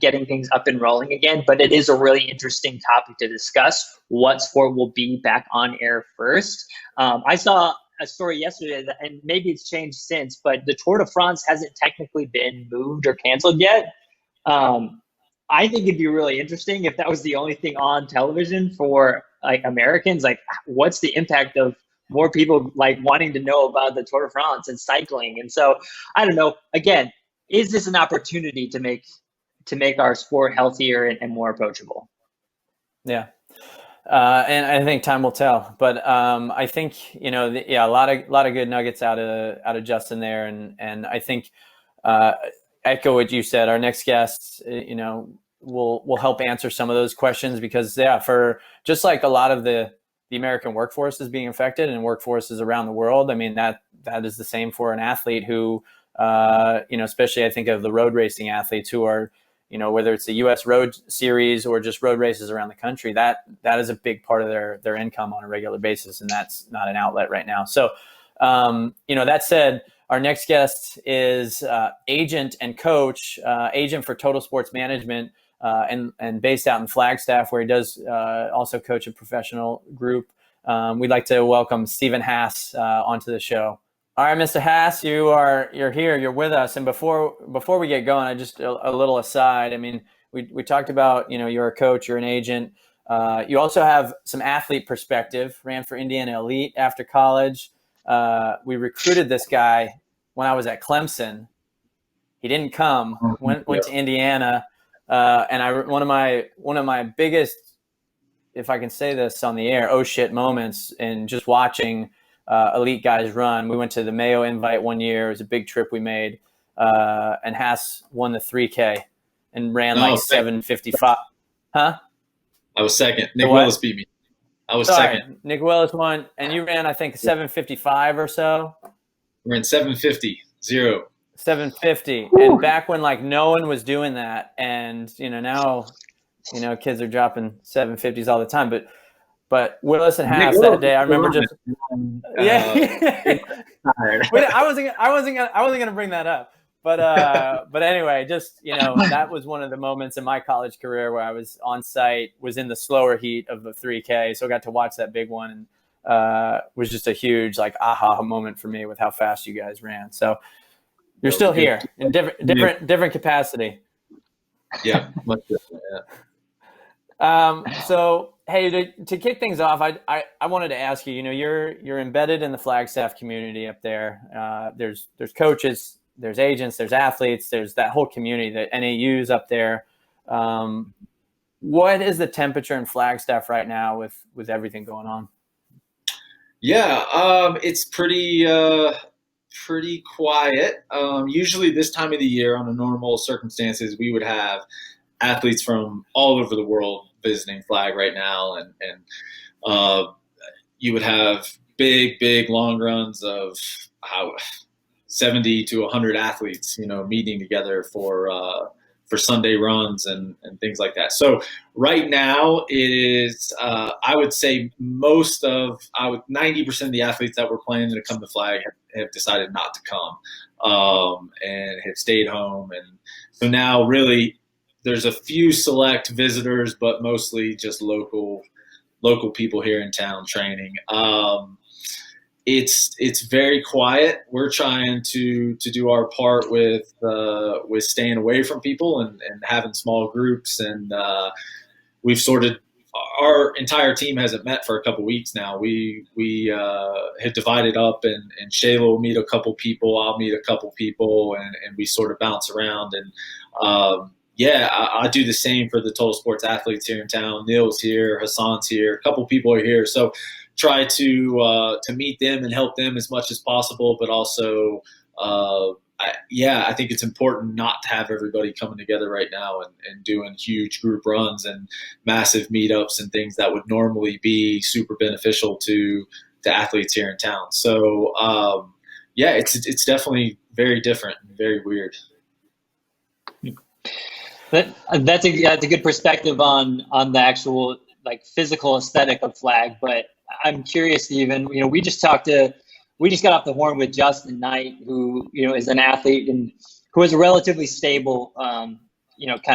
getting things up and rolling again, but it is a really interesting topic to discuss what sport will be back on air first. I saw a story yesterday, and maybe it's changed since, but the Tour de France hasn't technically been moved or canceled yet. I think it'd be really interesting if that was the only thing on television for like Americans. Like, what's the impact of more people like wanting to know about the Tour de France and cycling? And so I don't know, again, is this an opportunity to make our sport healthier and more approachable?
Yeah. And I think time will tell, but I think, a lot of good nuggets out of Justyn there. And I think echo what you said, our next guest, will help answer some of those questions because for just like a lot of the American workforce is being affected and workforces around the world. I mean, that is the same for an athlete who Especially I think of the road racing athletes who are, whether it's the U.S. Road Series or just road races around the country, that is a big part of their income on a regular basis, and that's not an outlet right now. So, that said, our next guest is agent and coach, agent for Total Sports Management, and based out in Flagstaff, where he does also coach a professional group. We'd like to welcome Stephen Haas onto the show. All right, Mr. Haas, you're here, you're with us. And before we get going, I just a little aside. I mean, we talked about, you're a coach, you're an agent. You also have some athlete perspective, ran for Indiana Elite after college. We recruited this guy when I was at Clemson. He didn't come, went to Indiana. And one of my biggest, if I can say this on the air, oh shit moments in just watching elite guys run. We went to the Mayo Invite one year. It was a big trip we made. And Haas won the 3K and ran 7:55. Huh?
I was second. Nick Willis beat me. I was second.
Nick Willis won, and you ran, I think, 7:55 or so.
We ran 7:50.
7:50. And back when no one was doing that, and now kids are dropping 7:50s all the time, but Willis and Haas that day, I remember just I wasn't gonna bring that up, but anyway, just that was one of the moments in my college career where I was on site, was in the slower heat of the 3K, so I got to watch that big one, and was just a huge aha moment for me with how fast you guys ran. So you're still here in different capacity.
Yeah, much different. Yeah.
So hey, to kick things off, I wanted to ask you. You're embedded in the Flagstaff community up there. There's coaches, there's agents, there's athletes, there's that whole community, that NAU's up there. What is the temperature in Flagstaff right now with everything going on?
Yeah, it's pretty quiet. Usually this time of the year, under normal circumstances, we would have athletes from all over the world visiting Flag right now, and you would have big long runs of 70 to 100 athletes, meeting together for Sunday runs and things like that. So right now it is, I would say 90% of the athletes that were planning to come to Flag have decided not to come, and have stayed home. And so now really there's a few select visitors, but mostly just local people here in town training. It's very quiet. We're trying to do our part with staying away from people and having small groups. And we've our entire team hasn't met for a couple weeks now. We have divided up, and Shayla will meet a couple people, I'll meet a couple people, and we sort of bounce around. And I do the same for the Total Sports athletes here in town. Neil's here, Hassan's here, a couple people are here. So try to meet them and help them as much as possible, but also, I think it's important not to have everybody coming together right now and doing huge group runs and massive meetups and things that would normally be super beneficial to athletes here in town. So, it's definitely very different and very weird.
That's a good perspective on the actual physical aesthetic of Flag, but I'm curious, Stephen. We just got off the horn with Justyn Knight, who is an athlete and who has a relatively stable kind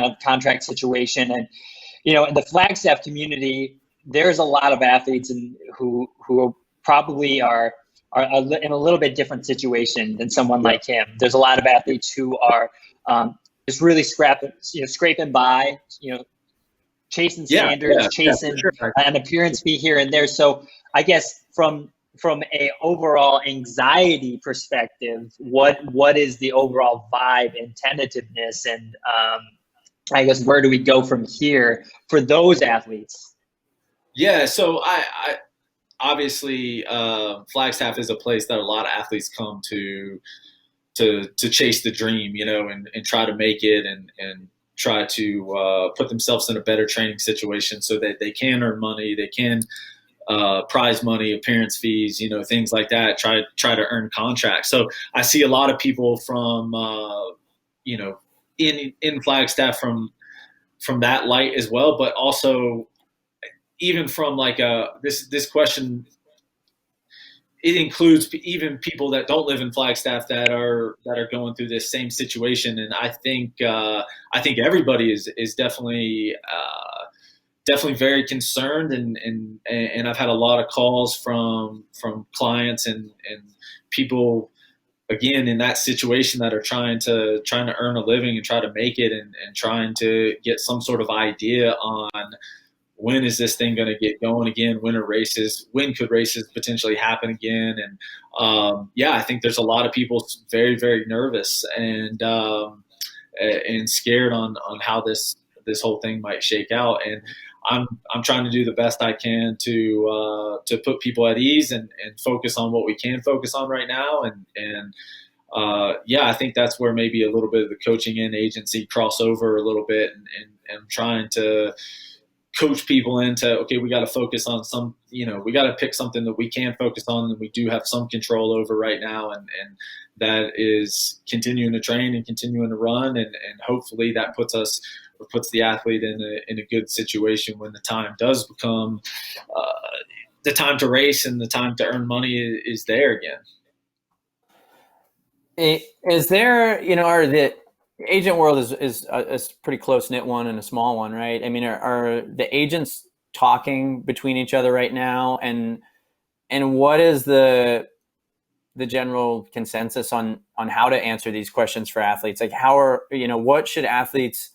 of contract situation, and in the Flagstaff community, there's a lot of athletes who probably are in a little bit different situation than someone like him. There's a lot of athletes who are just really scraping by, chasing standards, chasing an appearance fee here and there. So I guess from a overall anxiety perspective, what is the overall vibe and tentativeness, and I guess where do we go from here for those athletes?
Yeah, so I obviously Flagstaff is a place that a lot of athletes come to chase the dream, and try to make it and try to put themselves in a better training situation so that they can earn money, they can prize money, appearance fees, things like that, try to earn contracts. So I see a lot of people from, in Flagstaff from that light as well, but also even from like this question, it includes even people that don't live in Flagstaff that are going through this same situation. And I think everybody is definitely very concerned, and I've had a lot of calls from clients and people, again, in that situation, that are trying to earn a living and try to make it, and trying to get some sort of idea on when is this thing going to get going again? When could races potentially happen again? And I think there's a lot of people very, very nervous and scared on how this whole thing might shake out. And I'm trying to do the best I can to put people at ease and focus on what we can focus on right now. And I think that's where maybe a little bit of the coaching and agency crossover a little bit, and trying to coach people into, okay, we got to focus on we got to pick something that we can focus on and we do have some control over right now. And that is continuing to train and continuing to run. And hopefully that puts the athlete in a good situation when the time does become the time to race and the time to earn money is there again.
Is there, the agent world is a pretty close-knit one and a small one, right? I mean, are the agents talking between each other right now? And what is the general consensus on how to answer these questions for athletes? Like, what should athletes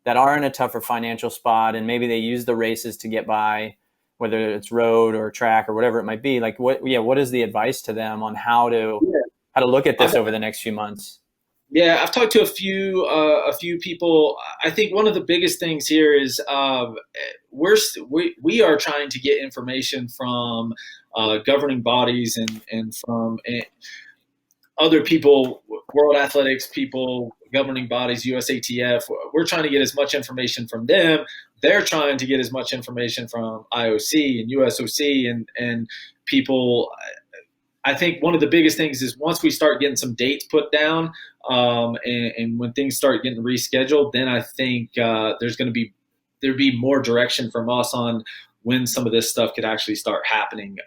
that are in a tougher financial spot and maybe they use the races to get by, whether it's road or track or whatever it might be, like what is the advice to them on how to look at this over the next few months?
Yeah, I've talked to a few people. I think one of the biggest things here is we are trying to get information from governing bodies and from other people, World Athletics people, governing bodies, USATF. We're trying to get as much information from them. They're trying to get as much information from IOC and USOC and people. I think one of the biggest things is once we start getting some dates put down, and when things start getting rescheduled, then I think there'd be more direction from us on when some of this stuff could actually start happening.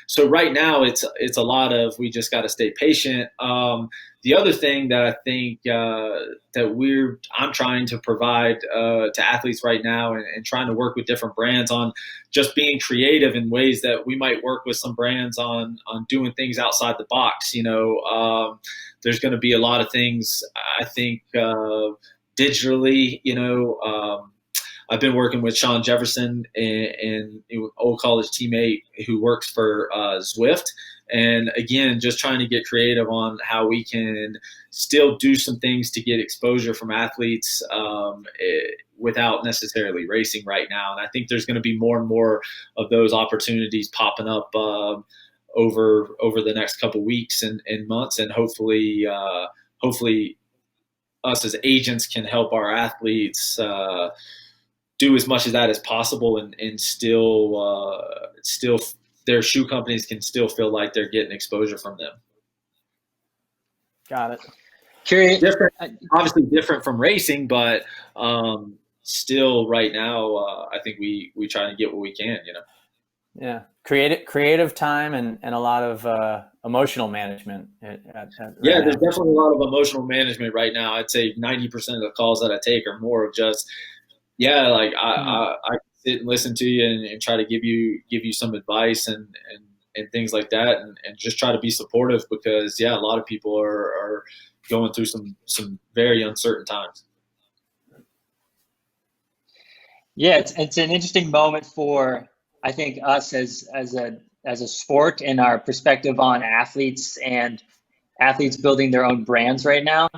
So right now it's a lot of, we just got to stay patient. The other thing that I think that I'm trying to provide to athletes right now, and trying to work with different brands on just being creative in ways that we might work with some brands on doing things outside the box. There's going to be a lot of things, I think, digitally. I've been working with Sean Jefferson and old college teammate who works for Zwift. And again, just trying to get creative on how we can still do some things to get exposure from athletes without necessarily racing right now. And I think there's going to be more and more of those opportunities popping up over the next couple weeks and months. And hopefully us as agents can help our athletes do as much of that as possible, and still their shoe companies can still feel like they're getting exposure from them.
Got it.
Curious.
Obviously different from racing, but still right now, I think we try to get what we can,
Yeah. Creative time and a lot of emotional management. There's
definitely a lot of emotional management right now. I'd say 90% of the calls that I take are more of just, I sit and listen to you and try to give you some advice and things like that, and just try to be supportive, because a lot of people are going through some very uncertain times.
Yeah, it's an interesting moment for, I think, us as a sport and our perspective on athletes and athletes building their own brands right now.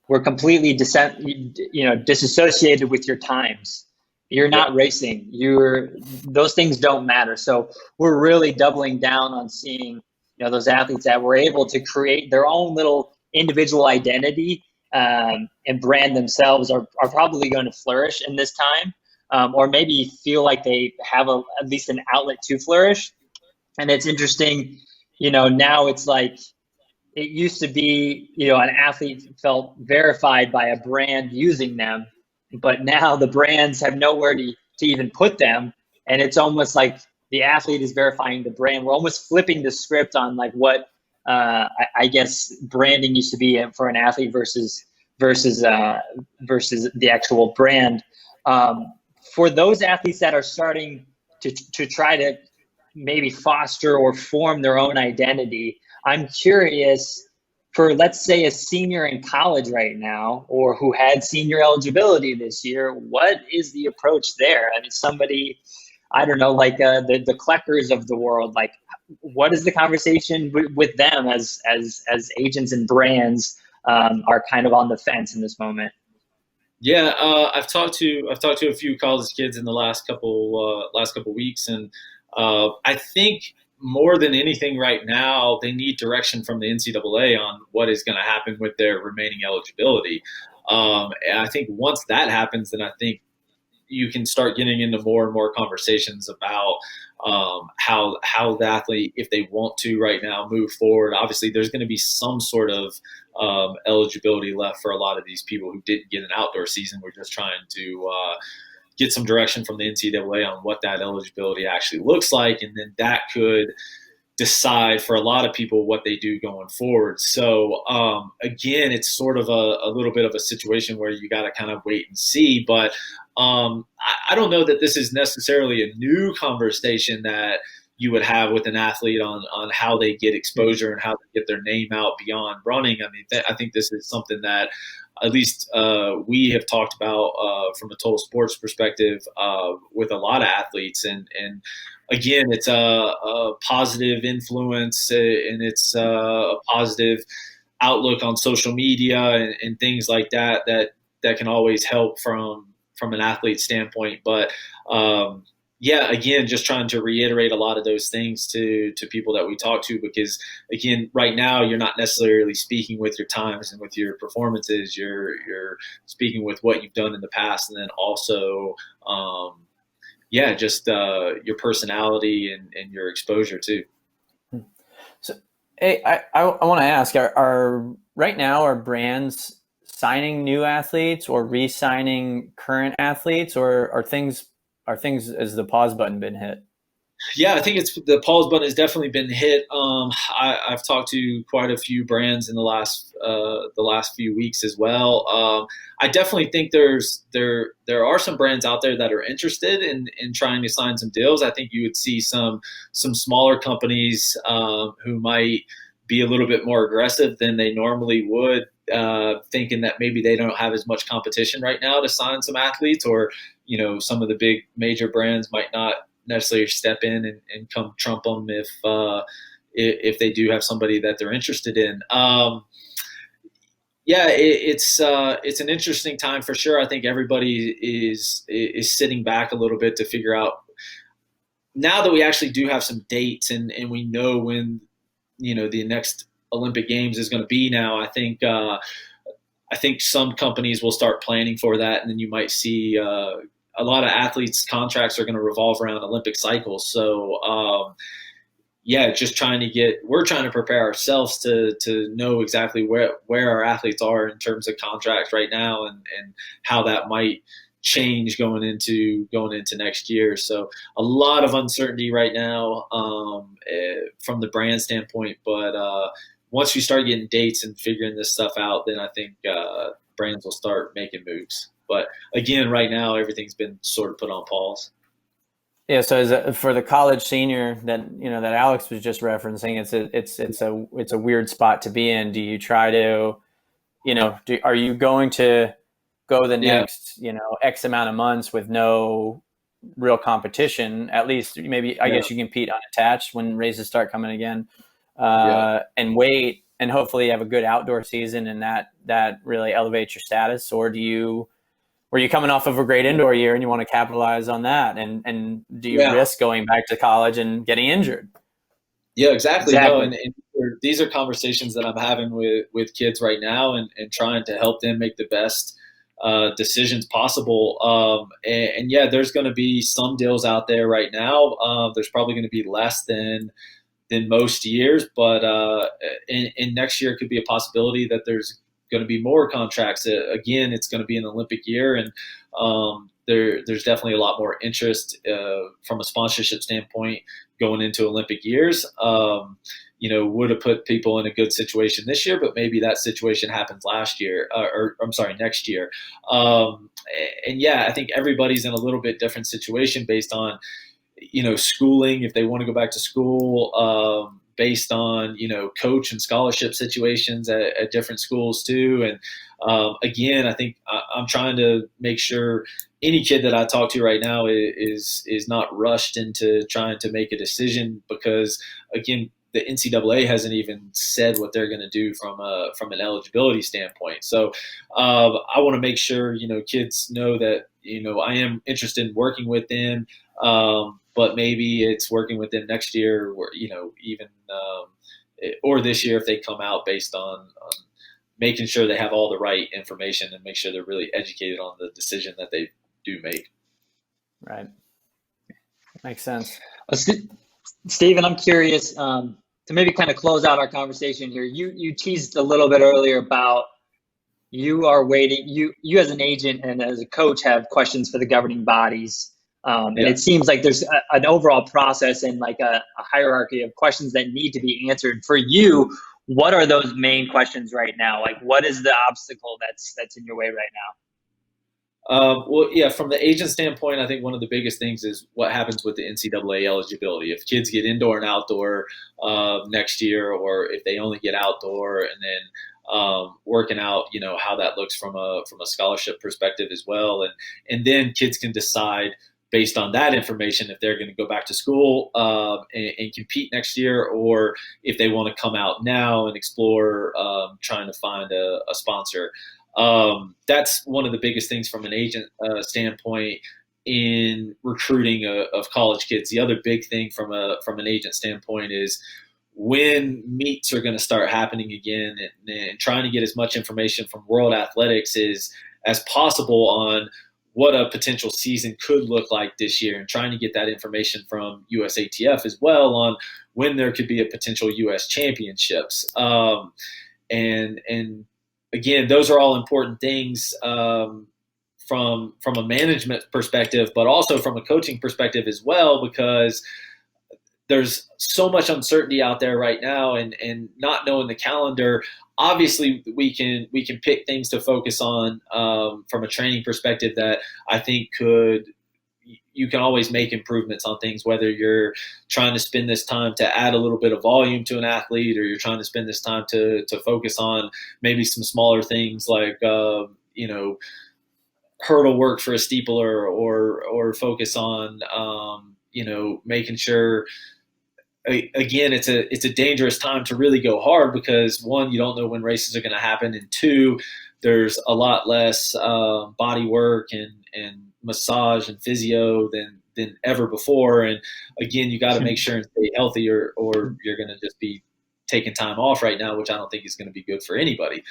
We're completely disassociated with your times. You're not racing. Those things don't matter. So we're really doubling down on seeing, those athletes that were able to create their own little individual identity and brand themselves are probably going to flourish in this time. or maybe feel like they have at least an outlet to flourish. And it's interesting, now it's like, it used to be, an athlete felt verified by a brand using them, but now the brands have nowhere to even put them. And it's almost like the athlete is verifying the brand. We're almost flipping the script on like what I guess branding used to be for an athlete versus the actual brand. For those athletes that are starting to try to maybe foster or form their own identity, I'm curious, for let's say a senior in college right now, or who had senior eligibility this year, what is the approach there? I mean, somebody, I don't know, like the Kleckers of the world, like what is the conversation with them as agents and brands are kind of on the fence in this moment?
Yeah, I've talked to a few college kids in the last couple weeks, and I think more than anything right now, they need direction from the NCAA on what is going to happen with their remaining eligibility. And I think once that happens, then I think you can start getting into more and more conversations about how the athlete, if they want to right now, move forward. Obviously, there's going to be some sort of eligibility left for a lot of these people who didn't get an outdoor season. We're just trying to get some direction from the NCAA on what that eligibility actually looks like, and then that could decide for a lot of people what they do going forward. So again, it's sort of a little bit of a situation where you got to kind of wait and see. But I don't know that this is necessarily a new conversation that you would have with an athlete on how they get exposure and how they get their name out beyond running. I mean, I think this is something that at least we have talked about from a total sports perspective with a lot of athletes. And again, it's a positive influence and it's a positive outlook on social media and things like that can always help from an athlete standpoint. But yeah, again, just trying to reiterate a lot of those things to people that we talk to, because again, right now you're not necessarily speaking with your times and with your performances. You're speaking with what you've done in the past, and then also, just your personality and your exposure too.
So, hey, I want to ask: are right now are brands signing new athletes or re-signing current athletes, or are things has the pause button been hit?
Yeah, I think the pause button has definitely been hit. I've talked to quite a few brands in the last few weeks as well. I definitely think there are some brands out there that are interested in trying to sign some deals. I think you would see some smaller companies who might be a little bit more aggressive than they normally would, thinking that maybe they don't have as much competition right now to sign some athletes, or some of the big major brands might not necessarily step in and come trump them if they do have somebody that they're interested in. It's an interesting time for sure. I think everybody is sitting back a little bit to figure out, now that we actually do have some dates and we know when the next Olympic Games is going to be now. I think some companies will start planning for that, and then you might see a lot of athletes' contracts are going to revolve around Olympic cycles. So, we're trying to prepare ourselves to know exactly where our athletes are in terms of contracts right now, and how that might change going into next year. So a lot of uncertainty right now from the brand standpoint, but once we start getting dates and figuring this stuff out, then I think brands will start making moves. But again, right now, everything's been sort of put on pause.
Yeah. So for the college senior that Alex was just referencing, it's a weird spot to be in. Do you try to, are you going to go the next, X amount of months with no real competition? At least maybe, I guess you compete unattached when races start coming again, and wait, and hopefully you have a good outdoor season, and that really elevates your status. Or were you coming off of a great indoor year and you want to capitalize on that? And do you risk going back to college and getting injured?
Yeah, exactly. No, and these are conversations that I'm having with kids right now, and trying to help them make the best decisions possible. And yeah, there's going to be some deals out there right now. There's probably going to be less than most years, but in next year it could be a possibility that there's going to be more contracts. Again, it's going to be an Olympic year, and there's definitely a lot more interest from a sponsorship standpoint going into Olympic years. Would have put people in a good situation this year, but maybe that situation happens next year. And yeah, I think everybody's in a little bit different situation based on, schooling, if they want to go back to school, based on, coach and scholarship situations at different schools too. And again, I think I'm trying to make sure any kid that I talk to right now is not rushed into trying to make a decision, because again, the NCAA hasn't even said what they're going to do from an eligibility standpoint. So I want to make sure, kids know that, I am interested in working with them, but maybe it's working with them next year, or, even or this year if they come out, based on making sure they have all the right information and make sure they're really educated on the decision that they do make.
Right. Makes sense.
Stephen, I'm curious, to maybe kind of close out our conversation here. You teased a little bit earlier about you are waiting. You as an agent and as a coach have questions for the governing bodies. And it seems like there's an overall process and like a hierarchy of questions that need to be answered. For you, what are those main questions right now? Like, what is the obstacle that's in your way right now?
Well, yeah, from the agent standpoint, I think one of the biggest things is what happens with the NCAA eligibility. If kids get indoor and outdoor next year, or if they only get outdoor, and then working out, how that looks from a scholarship perspective as well, and then kids can decide based on that information if they're going to go back to school and compete next year, or if they want to come out now and explore trying to find a sponsor. That's one of the biggest things from an agent standpoint in recruiting of college kids. The other big thing from an agent standpoint is when meets are going to start happening again, and trying to get as much information from World Athletics as possible on what a potential season could look like this year, and trying to get that information from USATF as well on when there could be a potential US championships. And again, those are all important things from a management perspective, but also from a coaching perspective as well, because there's so much uncertainty out there right now, and not knowing the calendar. Obviously, we can pick things to focus on from a training perspective that I think you can always make improvements on things, whether you're trying to spend this time to add a little bit of volume to an athlete, or you're trying to spend this time to focus on maybe some smaller things like, hurdle work for a steepler, or focus on, making sure, again, it's a dangerous time to really go hard, because one, you don't know when races are going to happen, and two, there's a lot less body work and massage and physio than ever before. And again, you got to make sure and stay healthy, or you're going to just be taking time off right now, which I don't think is going to be good for anybody.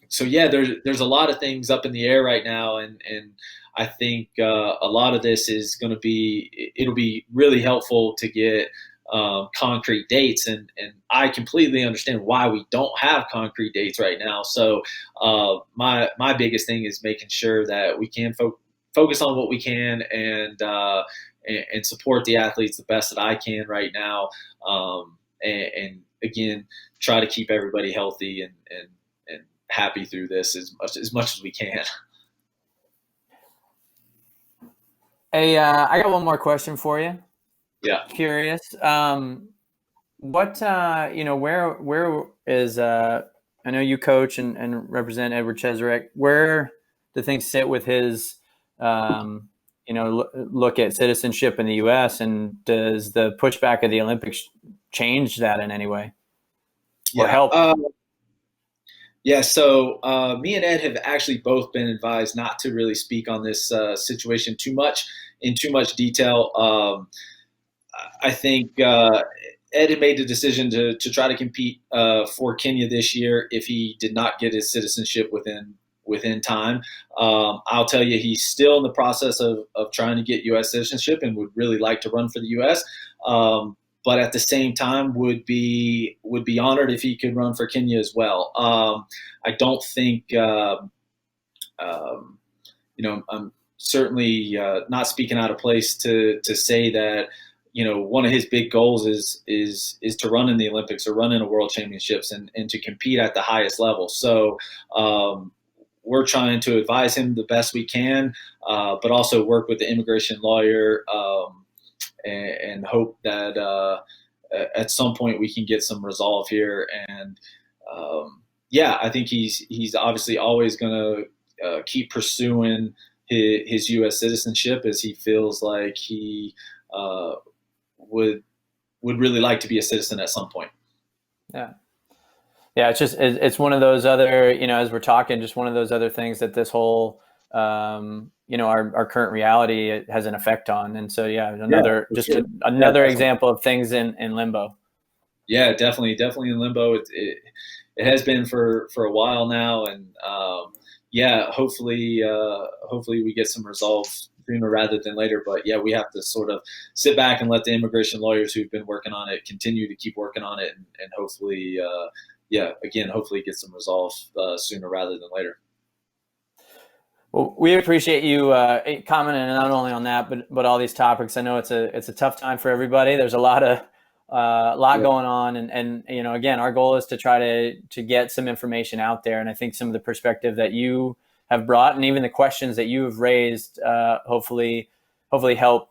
So yeah, there's a lot of things up in the air right now, and I think a lot of this is going to it'll be really helpful to get concrete dates, and I completely understand why we don't have concrete dates right now. So my biggest thing is making sure that we can focus on what we can, and support the athletes the best that I can right now, and again, try to keep everybody healthy and happy through this as much as we can.
Hey, I got one more question for you.
Yeah.
Curious. What, where is, I know you coach and represent Edward Cheserek. Where do things sit with his, look at citizenship in the U.S., and does the pushback of the Olympics change that in any way or help?
Yeah, so me and Ed have actually both been advised not to really speak on this situation in too much detail. I think Ed had made the decision to try to compete for Kenya this year if he did not get his citizenship within within time. I'll tell you, he's still in the process of trying to get U.S. citizenship and would really like to run for the U.S. But at the same time, would be honored if he could run for Kenya as well. I don't think, I'm certainly not speaking out of place to say that, one of his big goals is to run in the Olympics or run in a World Championships and to compete at the highest level. So we're trying to advise him the best we can, but also work with the immigration lawyer and hope that at some point we can get some resolve here. And I think he's obviously always going to keep pursuing his U.S. citizenship, as he feels like he would really like to be a citizen at some point.
Yeah. It's one of those other, as we're talking, just one of those other things that this whole, our current reality has an effect on. And so, another example of things in limbo.
Yeah, definitely in limbo. It has been for a while now. And hopefully we get some resolve sooner rather than later. But we have to sort of sit back and let the immigration lawyers who've been working on it continue to keep working on it, and hopefully, hopefully get some resolve sooner rather than later.
Well, we appreciate you commenting not only on that, but all these topics. I know it's a tough time for everybody. There's a lot going on, and again, our goal is to try to get some information out there. And I think some of the perspective that you have brought, and even the questions that you have raised, hopefully help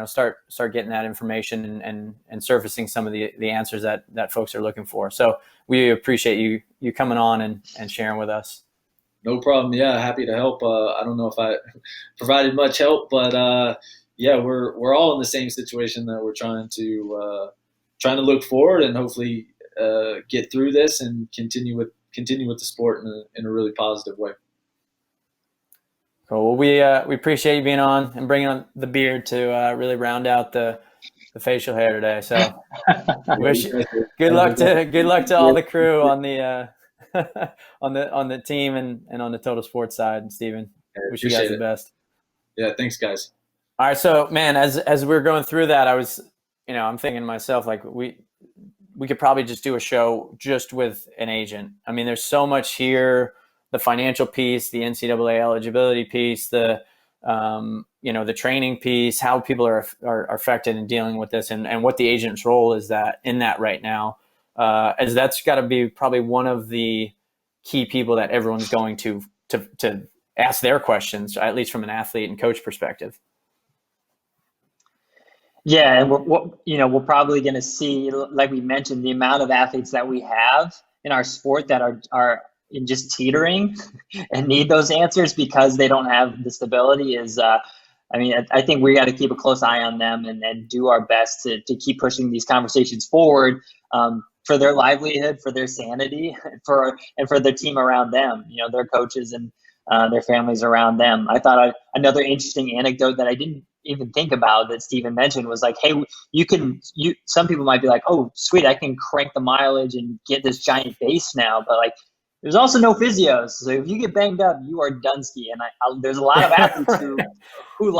start getting that information and surfacing some of the answers that folks are looking for. So we appreciate you coming on and sharing with us.
No problem. Yeah, happy to help. I don't know if I provided much help, but we're all in the same situation that we're trying to look forward and hopefully get through this and continue with the sport in a really positive way.
Cool. Well, we appreciate you being on and bringing on the beard to really round out the facial hair today. So wish good luck to all the crew on the on the team and on the Total Sports side. Stephen, wish you guys the best.
Yeah, thanks, guys.
All right, so man, as we're going through that, I was, I'm thinking to myself, like we could probably just do a show just with an agent. I mean, there's so much here. The financial piece, the NCAA eligibility piece, the the training piece, how people are affected in dealing with this, and what the agent's role is in that right now, as that's got to be probably one of the key people that everyone's going to ask their questions, at least from an athlete and coach perspective.
Yeah, and we're probably going to see, like we mentioned, the amount of athletes that we have in our sport that are in just teetering and need those answers because they don't have the stability is, I think we got to keep a close eye on them and do our best to keep pushing these conversations forward for their livelihood, for their sanity, for their team around them, their coaches and their families around them. I thought another interesting anecdote that I didn't even think about that Stephen mentioned was like, hey, some people might be like, oh, sweet, I can crank the mileage and get this giant base now, but like, there's also no physios, so if you get banged up, you are Dunsky. And there's a lot of athletes who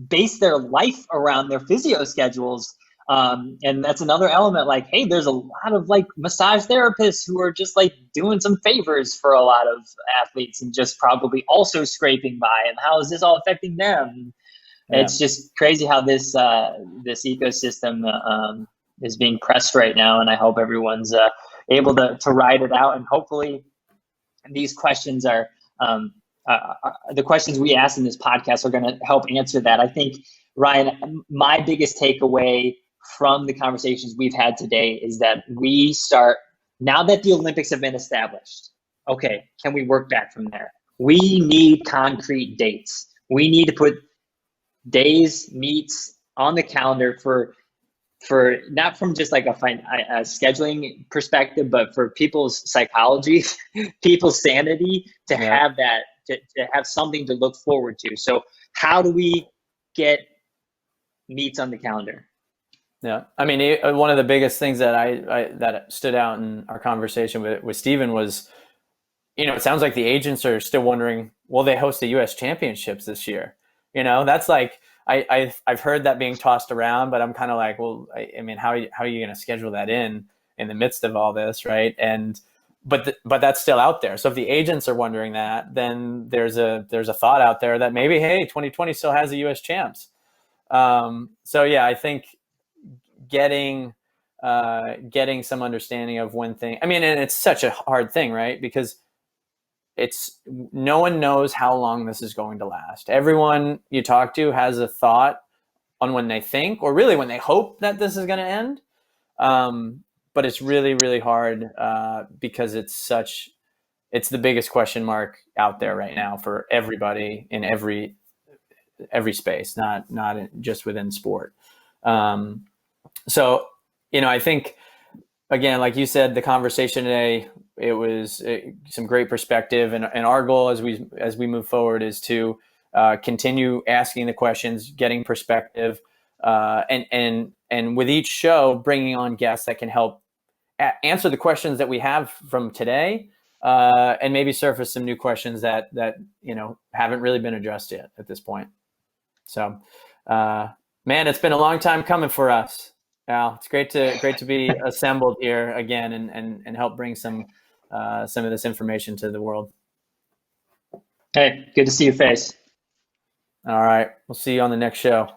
base their life around their physio schedules, and that's another element. Like, hey, there's a lot of like massage therapists who are just like doing some favors for a lot of athletes and just probably also scraping by. And how is this all affecting them? Yeah. It's just crazy how this ecosystem is being pressed right now, and I hope everyone's able to ride it out, and hopefully these questions are the questions we ask in this podcast are going to help answer that. I think, Ryan, my biggest takeaway from the conversations we've had today is that we start, now that the Olympics have been established, okay, can we work back from there? We need concrete dates. We need to put days, meets on the calendar for not from just like a scheduling perspective, but for people's psychology, people's sanity, to have that, to have something to look forward to. So how do we get meets on the calendar?
Yeah, I mean, one of the biggest things that that stood out in our conversation with Stephen was it sounds like the agents are still wondering, will they host the U.S. Championships this year? That's like, I've heard that being tossed around, but I'm kind of like, well, I mean, how are you going to schedule that in the midst of all this, right? But that's still out there. So if the agents are wondering that, then there's a thought out there that maybe, hey, 2020 still has a U.S. champs. So yeah, I think getting some understanding of when thing. I mean, and it's such a hard thing, right? Because no one knows how long this is going to last. Everyone you talk to has a thought on when they think, or really when they hope that this is going to end. But it's really, really hard because it's the biggest question mark out there right now for everybody in every space, not just within sport. So, I think, again, like you said, the conversation today, it was some great perspective, and our goal as we move forward is to continue asking the questions, getting perspective, and with each show, bringing on guests that can help answer the questions that we have from today, and maybe surface some new questions that haven't really been addressed yet at this point. So, man, it's been a long time coming for us, Al. It's great to be assembled here again and help bring some of this information to the world.
Hey, good to see your face.
All right. We'll see you on the next show.